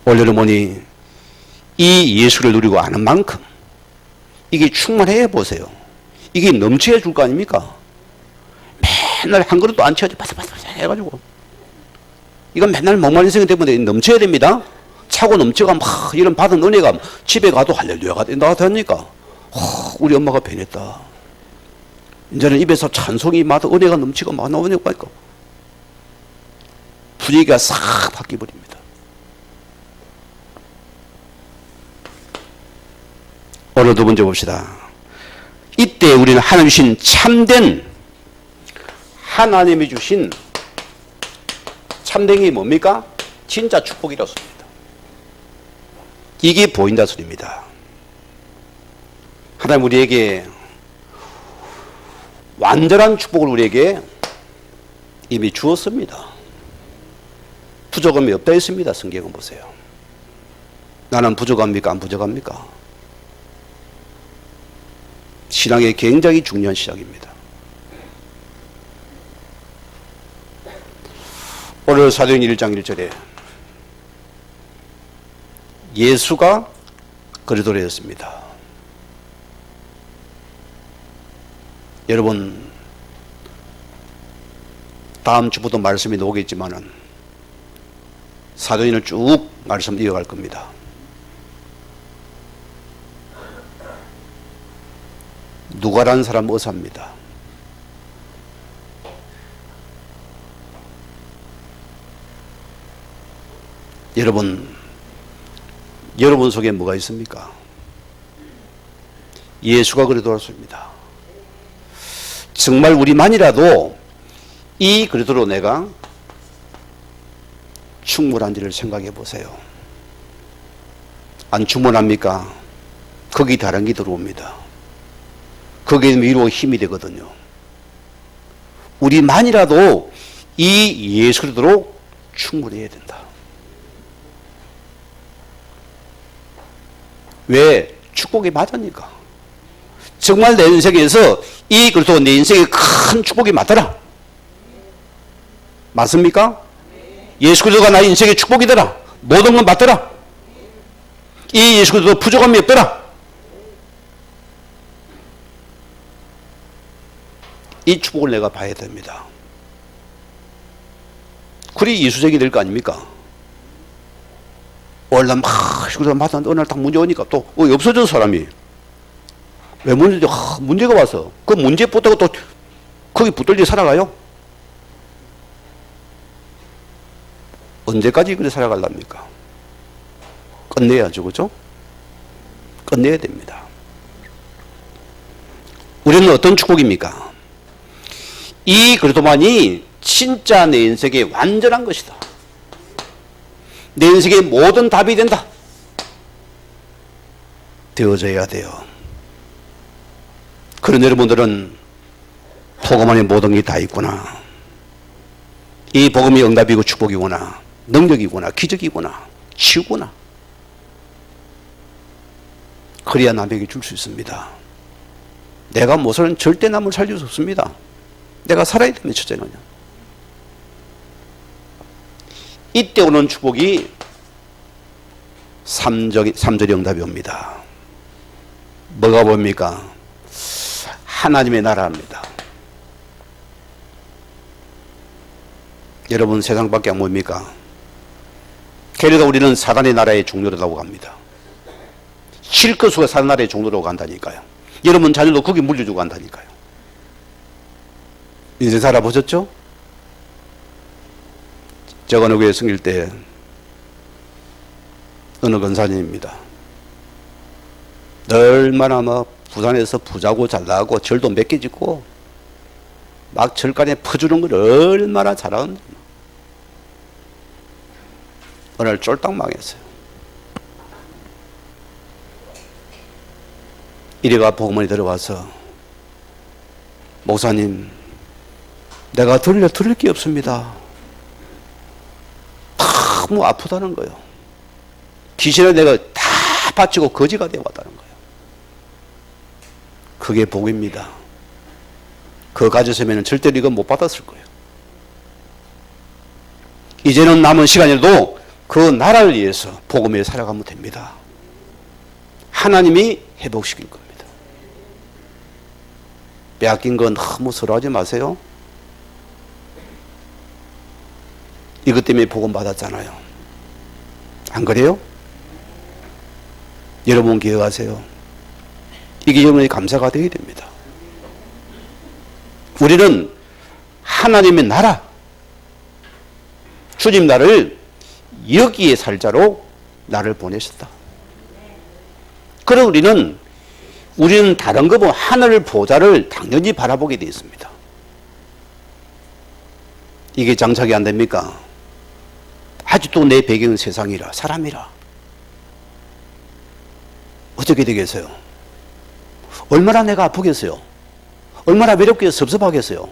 오늘 보니 이 예수를 누리고 아는 만큼 이게 충만해 보세요. 이게 넘쳐야 줄 거 아닙니까? 맨날 한 그릇도 안 채워지 바삭바삭 해가지고 이건 맨날 목마른 인생 때문에 넘쳐야 됩니다. 차고 넘쳐가 막 이런 받은 은혜가 집에 가도 할렐루야가 나타나니까 우리 엄마가 변했다. 이제는 입에서 찬송이 막 은혜가 넘치고 막 나오니까 분위기가 싹 바뀌어버립니다. 오늘 두 번째 봅시다. 이때 우리는 하나님 주신 참된 하나님이 주신 참된 게 뭡니까? 진짜 축복이라고 씁니다. 이게 보인다 소리입니다. 하나님 우리에게 완전한 축복을 우리에게 이미 주었습니다. 부족함이 없다 했습니다. 성경은 보세요. 나는 부족합니까? 안 부족합니까? 신앙의 굉장히 중요한 시작입니다. 오늘 사도행전 1장 1절에 예수가 그리스도였습니다. 여러분, 다음 주부터 말씀이 나오겠지만은 사도행전을 쭉 말씀 이어갈 겁니다. 누가라는 사람 의사입니다. 여러분 속에 뭐가 있습니까? 예수가 그리스도였습니다. 정말 우리만이라도 이 그리스도로 내가 충분한지를 생각해 보세요. 안 충분합니까? 거기 다른 게 들어옵니다. 거기에 위로 힘이 되거든요. 우리만이라도 이 예수 그리스도로 충분해야 된다. 왜? 축복이 맞으니까. 정말 내 인생에서 이 그리스도가 내 인생에 큰 축복이 맞더라. 맞습니까? 예수 그리스도가 나의 인생의 축복이더라. 모든 건 맞더라. 이 예수 그리스도 부족함이 없더라. 이 축복을 내가 봐야 됩니다. 그리 예수적이 될 거 아닙니까? 원래 막 맞았는데 어느 날 딱 문제 오니까 또 없어진 사람이 왜 문제가 와서 그 문제 붙다가 또 거기 붙들려 살아가요? 언제까지 그래 살아갈랍니까? 끝내야죠, 그죠? 끝내야 됩니다. 우리는 어떤 축복입니까? 이 그리스도만이 진짜 내 인생의 완전한 것이다. 내 인생의 모든 답이 된다. 되어져야 돼요. 그런 여러분들은 복음 안에 모든 게 다 있구나. 이 복음이 응답이고 축복이구나. 능력이구나. 기적이구나. 치유구나. 그래야 남에게 줄 수 있습니다. 내가 못살은 절대 남을 살릴 수 없습니다. 내가 살아야 되면 첫째는요. 이때 오는 축복이 3절의 응답이 옵니다. 뭐가 뭡니까? 하나님의 나라입니다. 여러분, 세상 밖에 뭡니까? 게다가 우리는 사단의 나라의 종로라고 합니다. 실컷수가 사단 나라의 종로라고 간다니까요. 여러분 자녀도 거기 물려주고 간다니까요. 인생 살아보셨죠? 제가 어느 교회 섬길 때 어느 권사님입니다. 얼마나 막 부산에서 부자고 잘나고 절도 몇 개 짓고 막 절간에 퍼주는 걸 얼마나 잘하는데 어느 날 쫄딱 망했어요. 이래가 복음원에 들어와서 목사님, 내가 들을 게 없습니다. 너무 아프다는 거예요. 귀신을 내가 다 바치고 거지가 되어왔다는 거예요. 그게 복입니다. 그거 가졌으면 절대로 이거 못 받았을 거예요. 이제는 남은 시간에도 그 나라를 위해서 복음에 살아가면 됩니다. 하나님이 회복시킬 겁니다. 빼앗긴 건 너무 서러워하지 마세요. 이것 때문에 복음 받았잖아요. 안 그래요? 여러분 기억하세요. 이게 여러분의 감사가 되어야 됩니다. 우리는 하나님의 나라, 주님 나를 여기에 살자로 나를 보내셨다. 그럼 우리는 다른 거 보면 하늘 보좌를 당연히 바라보게 되어 있습니다. 이게 장착이 안 됩니까? 아직도 내 배경은 세상이라, 사람이라. 어떻게 되겠어요? 얼마나 내가 아프겠어요? 얼마나 외롭게 섭섭하겠어요?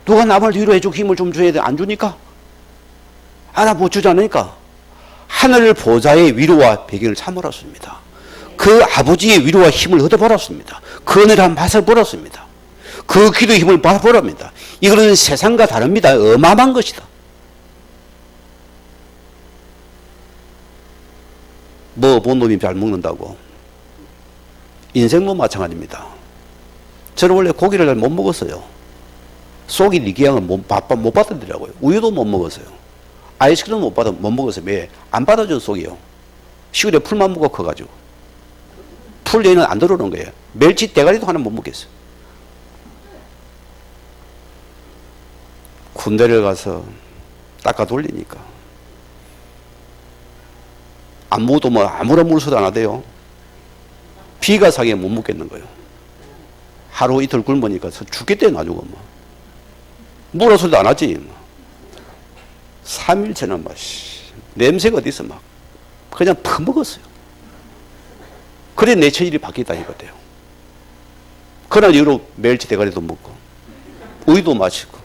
누가 남을 위로해주고 힘을 좀 줘야 돼? 안 주니까? 못 주지 않으니까? 하늘 보좌의 위로와 배경을 참으랐습니다. 그 아버지의 위로와 힘을 얻어버렸습니다. 그 은혜를 맛을 보았습니다. 그 기도의 힘을 보랍니다. 이거는 세상과 다릅니다. 어마어마한 것이다. 뭐 본 놈이 잘 먹는다고. 인생도 마찬가지입니다. 저는 원래 고기를 잘 못 먹었어요. 속이 니기양을 못 받아들더라고요. 우유도 못 먹었어요. 아이스크림도 못 먹었어요. 왜? 안 받아줘, 속이요. 시골에 풀만 먹어 커가지고. 풀 얘는 안 들어오는 거예요. 멸치 대가리도 하나 못 먹겠어요. 군대를 가서 닦아 돌리니까. 아무도 뭐 아무런 물소도 안 하대요. 비가 사기에 못 먹겠는 거예요. 하루 이틀 굶으니까 죽겠대 나주고 뭐. 뭐라 소리도 안 하지. 뭐. 3일째는 막 냄새가 어디서 막 그냥 퍼먹었어요. 그래 내 체질이 바뀌었다 이거대요. 그날 이후로 멸치 대가리도 먹고 우유도 마시고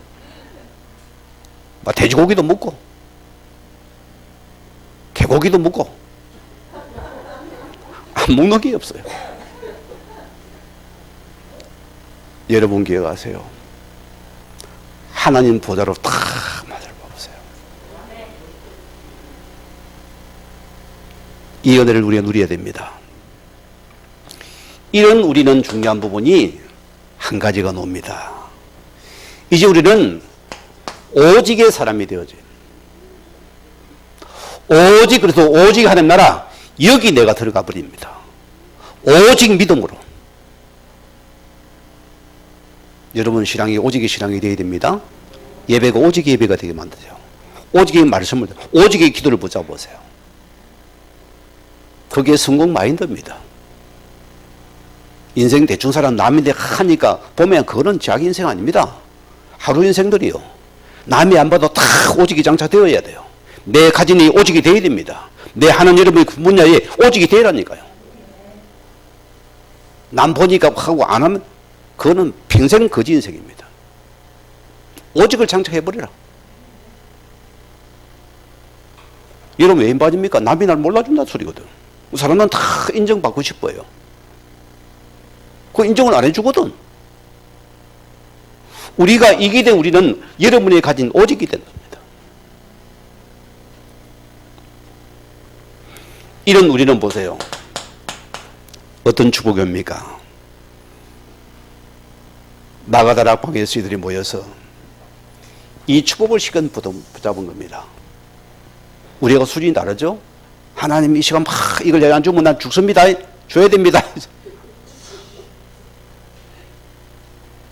막 돼지고기도 먹고 개고기도 먹고 안 먹는 게 없어요. 여러분 기억하세요. 하나님 보좌로 탁 맞을 보세요. 이 은혜를 우리가 누려야 됩니다. 이런 우리는 중요한 부분이 한 가지가 놉니다. 이제 우리는 오직의 사람이 되어져요. 오직, 그래서 오직 하는 나라, 여기 내가 들어가 버립니다. 오직 믿음으로. 여러분 신앙이 오직의 신앙이 되어야 됩니다. 예배가 오직의 예배가 되게 만드세요. 오직의 말씀을, 오직의 기도를 붙잡으세요. 그게 성공 마인드입니다. 인생 대충 사람 남인데 하니까 보면 그거는 자기 인생 아닙니다. 하루 인생들이요. 남이 안 봐도 다 오직이 장착되어야 돼요. 내 가진이 오직이 되어야 됩니다. 내 하는 여러분의 분야에 오직이 되라니까요. 남 보니까 하고 안 하면 그거는 평생 거지 인생입니다. 오직을 장착해버리라. 여러분 왜 빠집니까? 남이 날 몰라준다 소리거든. 사람은 다 인정받고 싶어요. 그 인정을 안 해주거든. 우리가 이기되 우리는 여러분이 가진 오직이 된답니다. 이런 우리는 보세요. 어떤 축복입니까? 나가다락 방에서들이 모여서 이 축복을 시간 붙잡은 겁니다. 우리가 수준이 다르죠? 하나님 이 시간 막 이걸 내가 안 주면 난 죽습니다. 줘야 됩니다.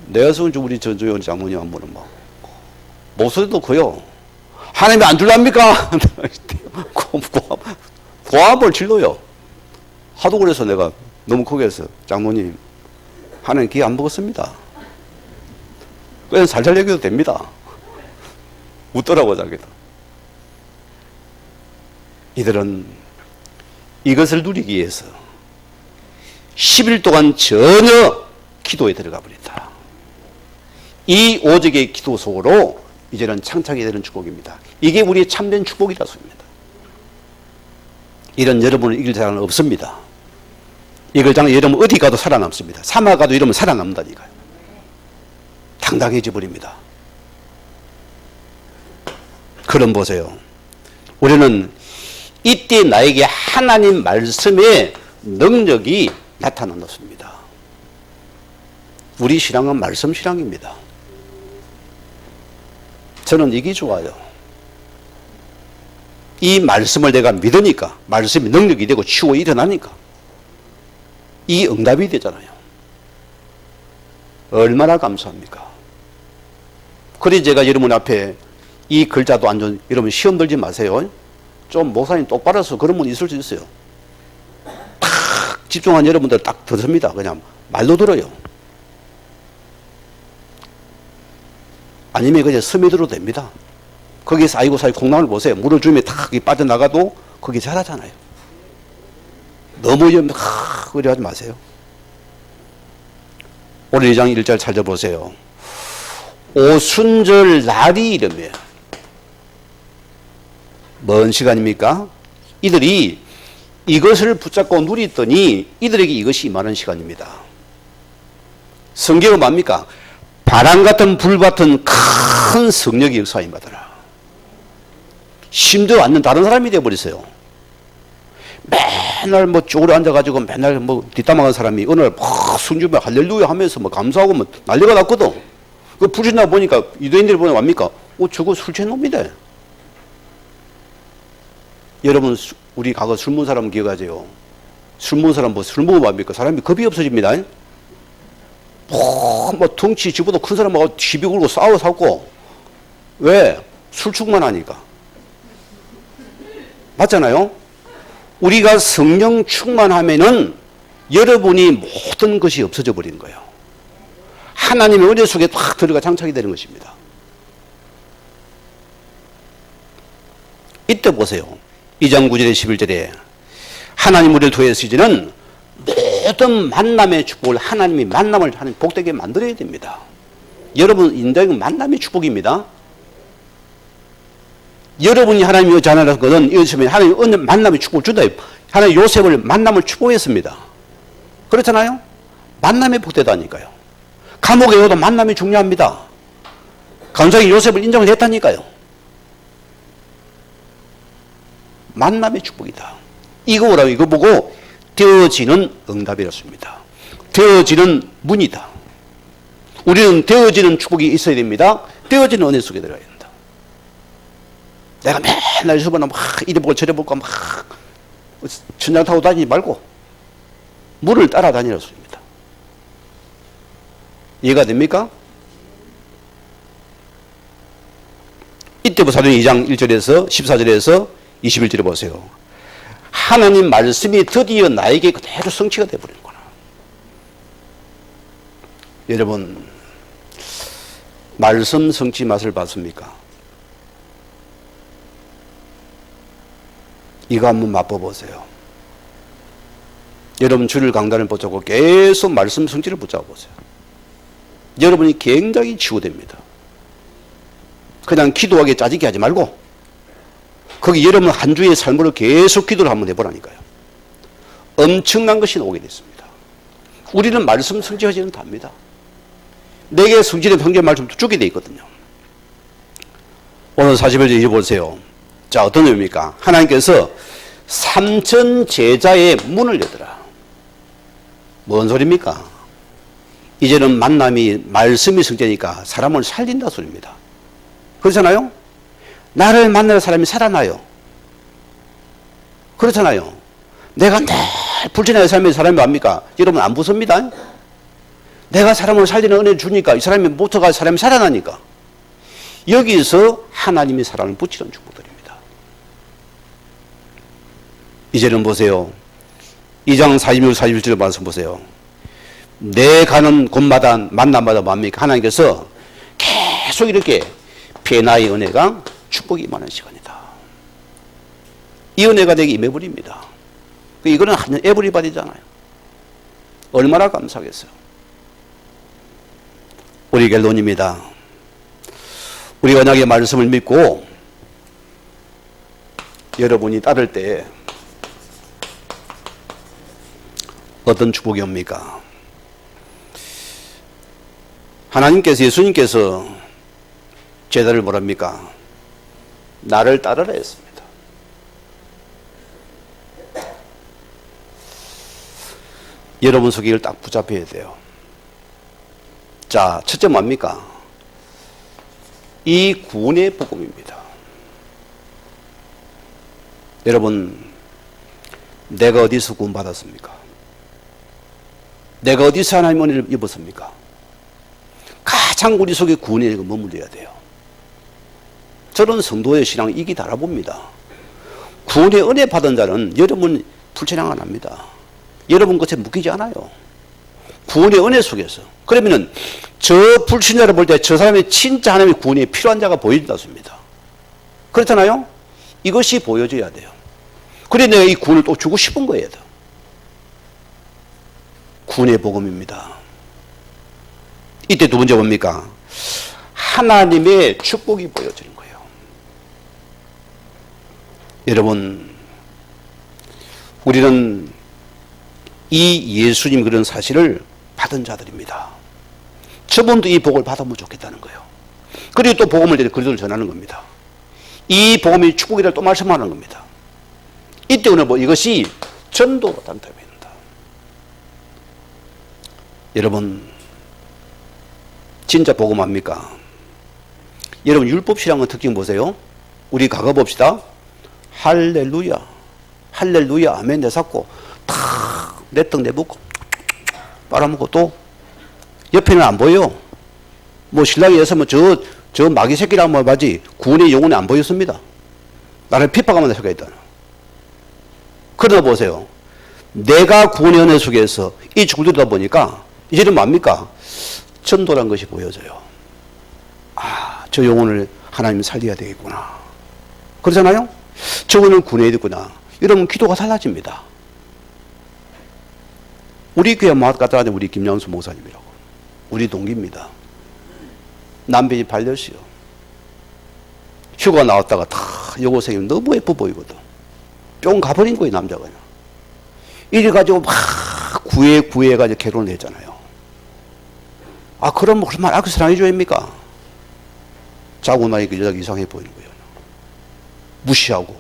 내가 쓰은 우리 전조연 장모님 한 분은 뭐 목소리도 커요. 하나님이 안 줄랍니까? 고함을 질러요. 하도 그래서 내가 너무 크게 해서 장모님 하나님 기회 안 먹었습니다. 그냥 살살 얘기해도 됩니다. 웃더라고 자기도. 이들은 이것을 누리기 위해서 10일 동안 전혀 기도에 들어가 버린다. 이 오직의 기도 속으로 이제는 창작이 되는 축복입니다. 이게 우리의 참된 축복이라 소입니다. 이런 여러분을 이길 자는 없습니다. 이걸 장에 여러분 어디 가도 살아남습니다. 사막 가도 이러면 살아남는다니까요. 당당해져 버립니다. 그럼 보세요. 우리는 이때 나에게 하나님 말씀의 능력이 나타난다. 우리 신앙은 말씀 신앙입니다. 저는 이게 좋아요. 이 말씀을 내가 믿으니까 말씀이 능력이 되고 치고 일어나니까 이 응답이 되잖아요. 얼마나 감사합니까? 그래 제가 여러분 앞에 이 글자도 안 좋은 여러분 시험 들지 마세요. 좀 목사님 똑바로서 그런 분 있을 수 있어요. 딱 집중한 여러분들 딱 듣습니다. 그냥 말도 들어요. 아니면 그냥 스며들어도 됩니다. 거기서 아이고 사이 콩나물 보세요. 물을 주면 탁 빠져나가도 거기 자라잖아요. 너무 그래 하지 마세요. 오늘 2장 1절 찾아보세요. 오순절 날이 이르며 뭔 시간입니까? 이들이 이것을 붙잡고 누리더니 이들에게 이것이 임하는 시간입니다. 성경은 뭡니까? 바람 같은 불 같은 큰 성령의 역사가 임하더라. 심도 않는 다른 사람이 되어버렸어요. 맨날 뭐 쪼그려 앉아가지고 맨날 뭐 뒷담화한 사람이 어느 날 막 성주며 할렐루야 하면서 뭐 감사하고 뭐 난리가 났거든. 그 불신나 보니까 유대인들이 보면 뭡니까? 저거 술 취한 놈이다. 여러분, 우리 과거 술 먹은 사람 기억하세요? 술 먹은 사람 술 먹으면 뭡니까? 사람이 겁이 없어집니다. 뭐 덩치 집보다 큰 사람하고 시비 걸고 싸우고. 왜? 술 충만하니까. 맞잖아요? 우리가 성령 충만하면은 여러분이 모든 것이 없어져 버린 거예요. 하나님의 은혜 속에 탁 들어가 장착이 되는 것입니다. 이때 보세요. 2장 9절에 11절에 하나님 우리를 통해서 이제는 모든 만남의 축복을 하나님이 만남을 하는 복되게 만들어야 됩니다. 여러분 인생은 만남의 축복입니다. 여러분이 하나님의 자녀라는 것은 이것이면 하나님이 만남의 축복을 준다. 하나님 요셉을 만남을 축복했습니다. 그렇잖아요? 만남의 복되다니까요. 감옥에 가도 만남이 중요합니다. 감사히 요셉을 인정을 했다니까요. 만남의 축복이다. 이거 보고 되어지는 응답이었습니다. 되어지는 문이다. 우리는 되어지는 축복이 있어야 됩니다. 되어지는 은혜 속에 들어가야 된다. 내가 맨날 수반하면 막 이리 보고 저리 보고 막 천장 타고 다니지 말고 물을 따라다니랬습니다. 이해가 됩니까? 이때부터 사도행 2장 1절에서 14절에서 21절에 보세요. 하나님 말씀이 드디어 나에게 그대로 성취가 되어버리는구나. 여러분, 말씀 성취 맛을 봤습니까? 이거 한번 맛봐보세요. 여러분 주일 강단을 붙잡고 계속 말씀 성취를 붙잡아보세요. 여러분이 굉장히 치유됩니다. 그냥 기도하게 짜증게 하지 말고 거기 여러분 한 주의 삶으로 계속 기도를 한번 해보라니까요. 엄청난 것이 오게 됐습니다. 우리는 말씀 성취하지는 답니다. 내게 성취된 성경 말씀도 주게 돼 있거든요. 오늘 41절 읽어보세요. 자, 어떤 의미입니까? 하나님께서 3천 제자의 문을 열더라. 뭔 소리입니까? 이제는 만남이 말씀이 성취니까 사람을 살린다 소리입니다. 그렇잖아요? 나를 만나는 사람이 살아나요. 그렇잖아요. 내가 늘 불신의 삶의 사람이 뭡니까? 여러분 안 무섭니다. 내가 사람을 살리는 은혜를 주니까 이 사람이 못해가 사람이 살아나니까. 여기서 하나님이 사람을 붙이는 축복들입니다. 이제는 보세요. 2장 46, 41절 말씀 보세요. 내 가는 곳마다 만남마다 뭡니까? 하나님께서 계속 이렇게 변화의 은혜가 축복이 임하는 시간이다. 이 은혜가 내게 임해버립니다. 이거는 한 에브리바디잖아요. 얼마나 감사하겠어요. 우리 결론입니다. 우리 언약의 말씀을 믿고 여러분이 따를 때 어떤 축복이 옵니까? 하나님께서 예수님께서 제자를 뭐랍니까? 나를 따르라 했습니다. 여러분 속에 이걸 딱 붙잡혀야 돼요. 자, 첫째 뭡니까? 이 구원의 복음입니다. 여러분, 내가 어디서 구원받았습니까? 내가 어디서 하나님의 은혜를 입었습니까? 가장 우리 속에 구원의 은혜가 머물러야 돼요. 저는 성도의 신앙 이기 달아봅니다. 구원의 은혜 받은 자는 여러분 불신앙 안 합니다. 여러분 것에 묶이지 않아요. 구원의 은혜 속에서. 그러면은 저 불신자를 볼 때 저 사람이 진짜 하나님의 구원이 필요한 자가 보여진다 습니다. 그렇잖아요? 이것이 보여져야 돼요. 그래 내가 이 구원을 또 주고 싶은 거예요. 구원의 복음입니다. 이때 두 번째 뭡니까? 하나님의 축복이 보여지는 거예요. 여러분, 우리는 이 예수님 그런 사실을 받은 자들입니다. 저분도 이 복을 받으면 좋겠다는 거예요. 그리고 또 복음을 그리스도를 전하는 겁니다. 이 복음이 축복이라고 또 말씀하는 겁니다. 이때 오늘 뭐 이것이 전도가 단답입니다. 여러분, 진짜 복음합니까? 여러분, 율법 신앙의 특징 보세요. 우리 가가 봅시다. 할렐루야, 할렐루야, 아멘 내삭고 탁 내떡 내붓고 빨아먹고 또 옆에는 안 보여. 뭐 신랑이 여서면 저 마귀 새끼랑 뭐 맞지 구원의 영혼이 안 보였습니다. 나를 핍박하면 내가 있다. 그러나 보세요. 내가 구원의 은혜 속에서 이 죽들다 보니까 이제는 뭡니까? 전도란 것이 보여져요. 아, 저 영혼을 하나님 살려야 되겠구나. 그러잖아요? 저거는 구원해야 되구나. 이러면 기도가 달라집니다. 우리 교회 갖다 하는 우리 김양수 목사님이라고. 우리 동기입니다. 남편이 반려시요. 휴가 나왔다가 다 여고생이 너무 예뻐 보이거든. 뿅 가버린 거예요, 남자가. 이래가지고 막 구해가지고 결혼을 했잖아요. 아, 그럼 얼마나 그 사랑해줘야입니까? 자고 나니까 여자가 이상해 보이는 거예요. 무시하고,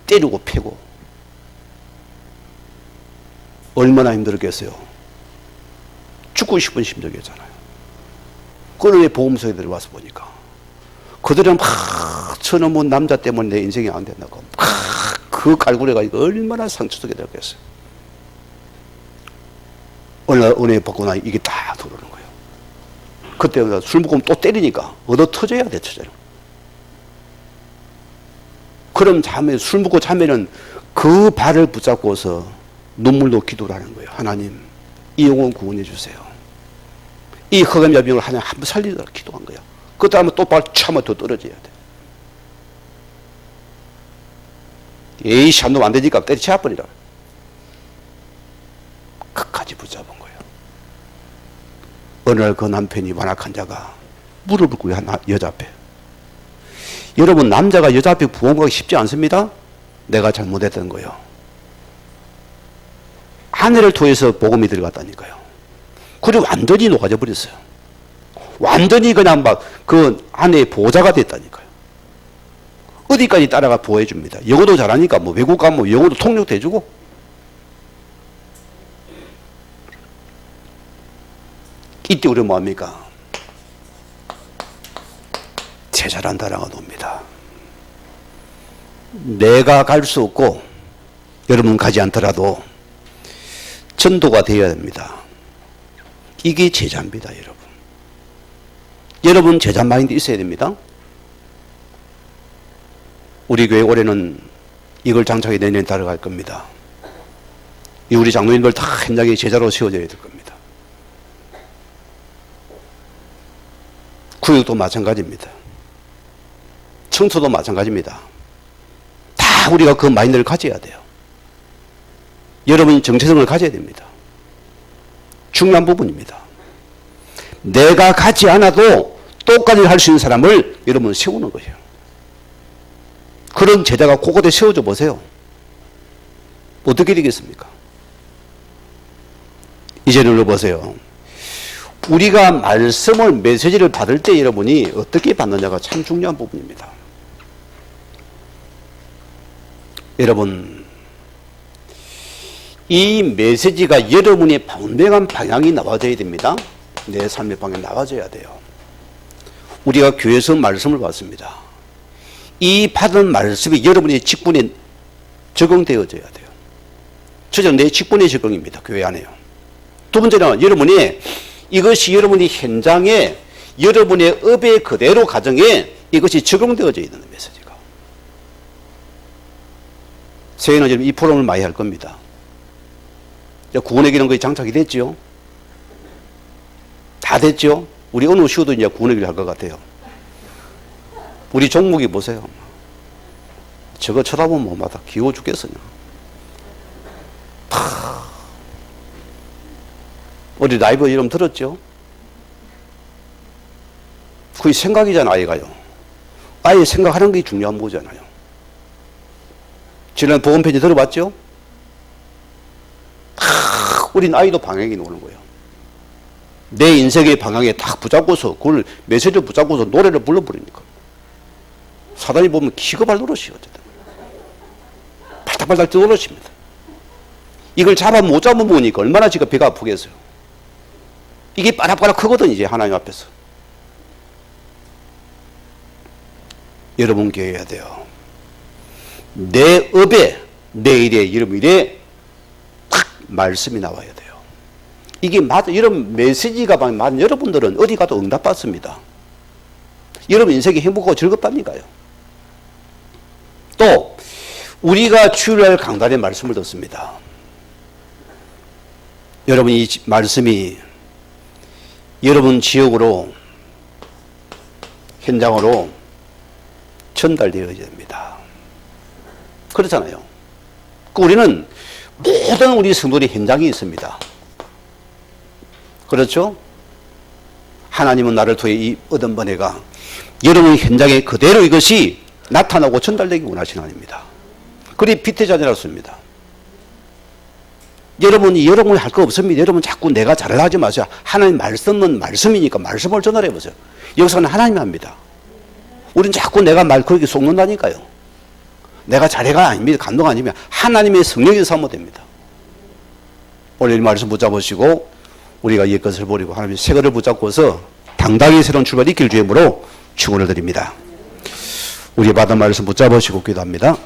때리고, 패고. 얼마나 힘들었겠어요. 죽고 싶은 심정이었잖아요. 그런데 보험소에 들어와서 보니까 그들은 막 저놈의 남자 때문에 내 인생이 안 된다고 막 그 갈구려가지고 얼마나 상처 속에 들었겠어요. 어느 날 은혜 받고 나니 이게 딱 들어오는 거예요. 그때 술 먹으면 또 때리니까 얻어 터져야 돼, 터져요. 그럼 술 먹고 자면은 그 발을 붙잡고서 눈물로 기도를 하는 거예요. 하나님, 이 영혼 구원해 주세요. 이 흑암 야병을 하나님 한번 살리도록 기도한 거예요. 그 다음에 또 발 차면 더 떨어져야 돼. 에이씨, 안 놓으면 안 되니까 때려치워버리라. 끝까지 붙잡은 거예요. 어느 날 그 남편이 완악한 자가 무릎을 꿇고 한 여자 앞에. 여러분, 남자가 여자 앞에 부원하기 쉽지 않습니다. 내가 잘못했던 거예요. 아내를 통해서 복음이 들어갔다니까요. 그리고 완전히 녹아져 버렸어요. 완전히 그냥 막 그 아내의 보호자가 됐다니까요. 어디까지 따라가 보호해 줍니다. 영어도 잘하니까 뭐 외국 가면 영어도 통역도 해주고. 이때 우리는 뭐합니까? 제자란 단어가 놉니다. 내가 갈 수 없고 여러분 가지 않더라도 전도가 되어야 됩니다. 이게 제자입니다, 여러분. 여러분 제자 마인드 있어야 됩니다. 우리 교회 올해는 이걸 장착해 내년에 따라갈 겁니다. 우리 장로님들 다 현장에 제자로 세워져야 될 겁니다. 구역도 마찬가지입니다. 청소도 마찬가지입니다. 다 우리가 그 마인드를 가져야 돼요. 여러분이 정체성을 가져야 됩니다. 중요한 부분입니다. 내가 가지 않아도 똑같이 할 수 있는 사람을 여러분 세우는 거예요. 그런 제자가 곳곳에 세워져 보세요. 어떻게 되겠습니까? 이제 눌러보세요. 우리가 말씀을, 메시지를 받을 때 여러분이 어떻게 받느냐가 참 중요한 부분입니다. 여러분, 이 메시지가 여러분의 분명한 방향이 나와져야 됩니다. 내 삶의 방향이 나와져야 돼요. 우리가 교회에서 말씀을 받습니다. 이 받은 말씀이 여러분의 직분에 적용되어져야 돼요. 저는 내 직분의 적용입니다. 교회 안에요. 두 번째는 여러분이 이것이 여러분의 현장에, 여러분의 업의 그대로 가정에 이것이 적용되어져 있는 메시지가. 새해는 지금 이 프로그램을 많이 할 겁니다. 구원의 기는 거에 장착이 됐죠? 다 됐죠? 우리 어느 시호도 이제 구원의 길을 할 것 같아요. 우리 종목이 보세요. 저거 쳐다보면 뭐마다 귀여워 죽겠어요. 어디 라이브 이름 들었죠? 그게 생각이잖아, 아이가요. 아이 생각하는 게 중요한 거잖아요. 지난 보험편지 들어봤죠? 우린 아이도 방향이 오는 거예요. 내 인생의 방향에 딱 붙잡고서 그걸 메시지를 붙잡고서 노래를 불러버리니까 사단이 보면 기겁할 노릇이에요. 어쨌든 살살 떠오르십니다. 이걸 못 잡아보니까 얼마나 지금 배가 아프겠어요. 이게 빠락빠락 크거든, 이제 하나님 앞에서. 여러분 기억해야 돼요. 내 업에, 내 일에, 이런 일에 탁 말씀이 나와야 돼요. 이게 이런 메시지가 많은 여러분들은 어디 가도 응답받습니다. 여러분 인생이 행복하고 즐겁답니까요? 또 우리가 주일날 강단의 말씀을 듣습니다. 여러분 이 말씀이 여러분 지역으로 현장으로 전달되어야 됩니다. 그렇잖아요. 우리는 모든 우리 성도들이 현장이 있습니다. 그렇죠? 하나님은 나를 통해 이 얻은 번뇌가 여러분 현장에 그대로 이것이 나타나고 전달되기 원하시는 하나님입니다. 그리 피태자녀라고 씁니다. 여러분이 여러분이 할 거 없습니다. 여러분 자꾸 내가 잘하려 하지 마세요. 하나님 말씀은 말씀이니까 말씀을 전달해 보세요. 역사는 하나님이 합니다. 우리는 자꾸 내가 그렇게 속는다니까요. 내가 잘해가 아닙니다. 감동 아니면 하나님의 성령이 삼으면 됩니다. 오늘 이 말씀 붙잡으시고 우리가 옛 것을 버리고 하나님의 새 것을 붙잡고서 당당히 새로운 출발이 있길 주임으로 축원을 드립니다. 우리 받은 말씀 붙잡으시고 기도합니다.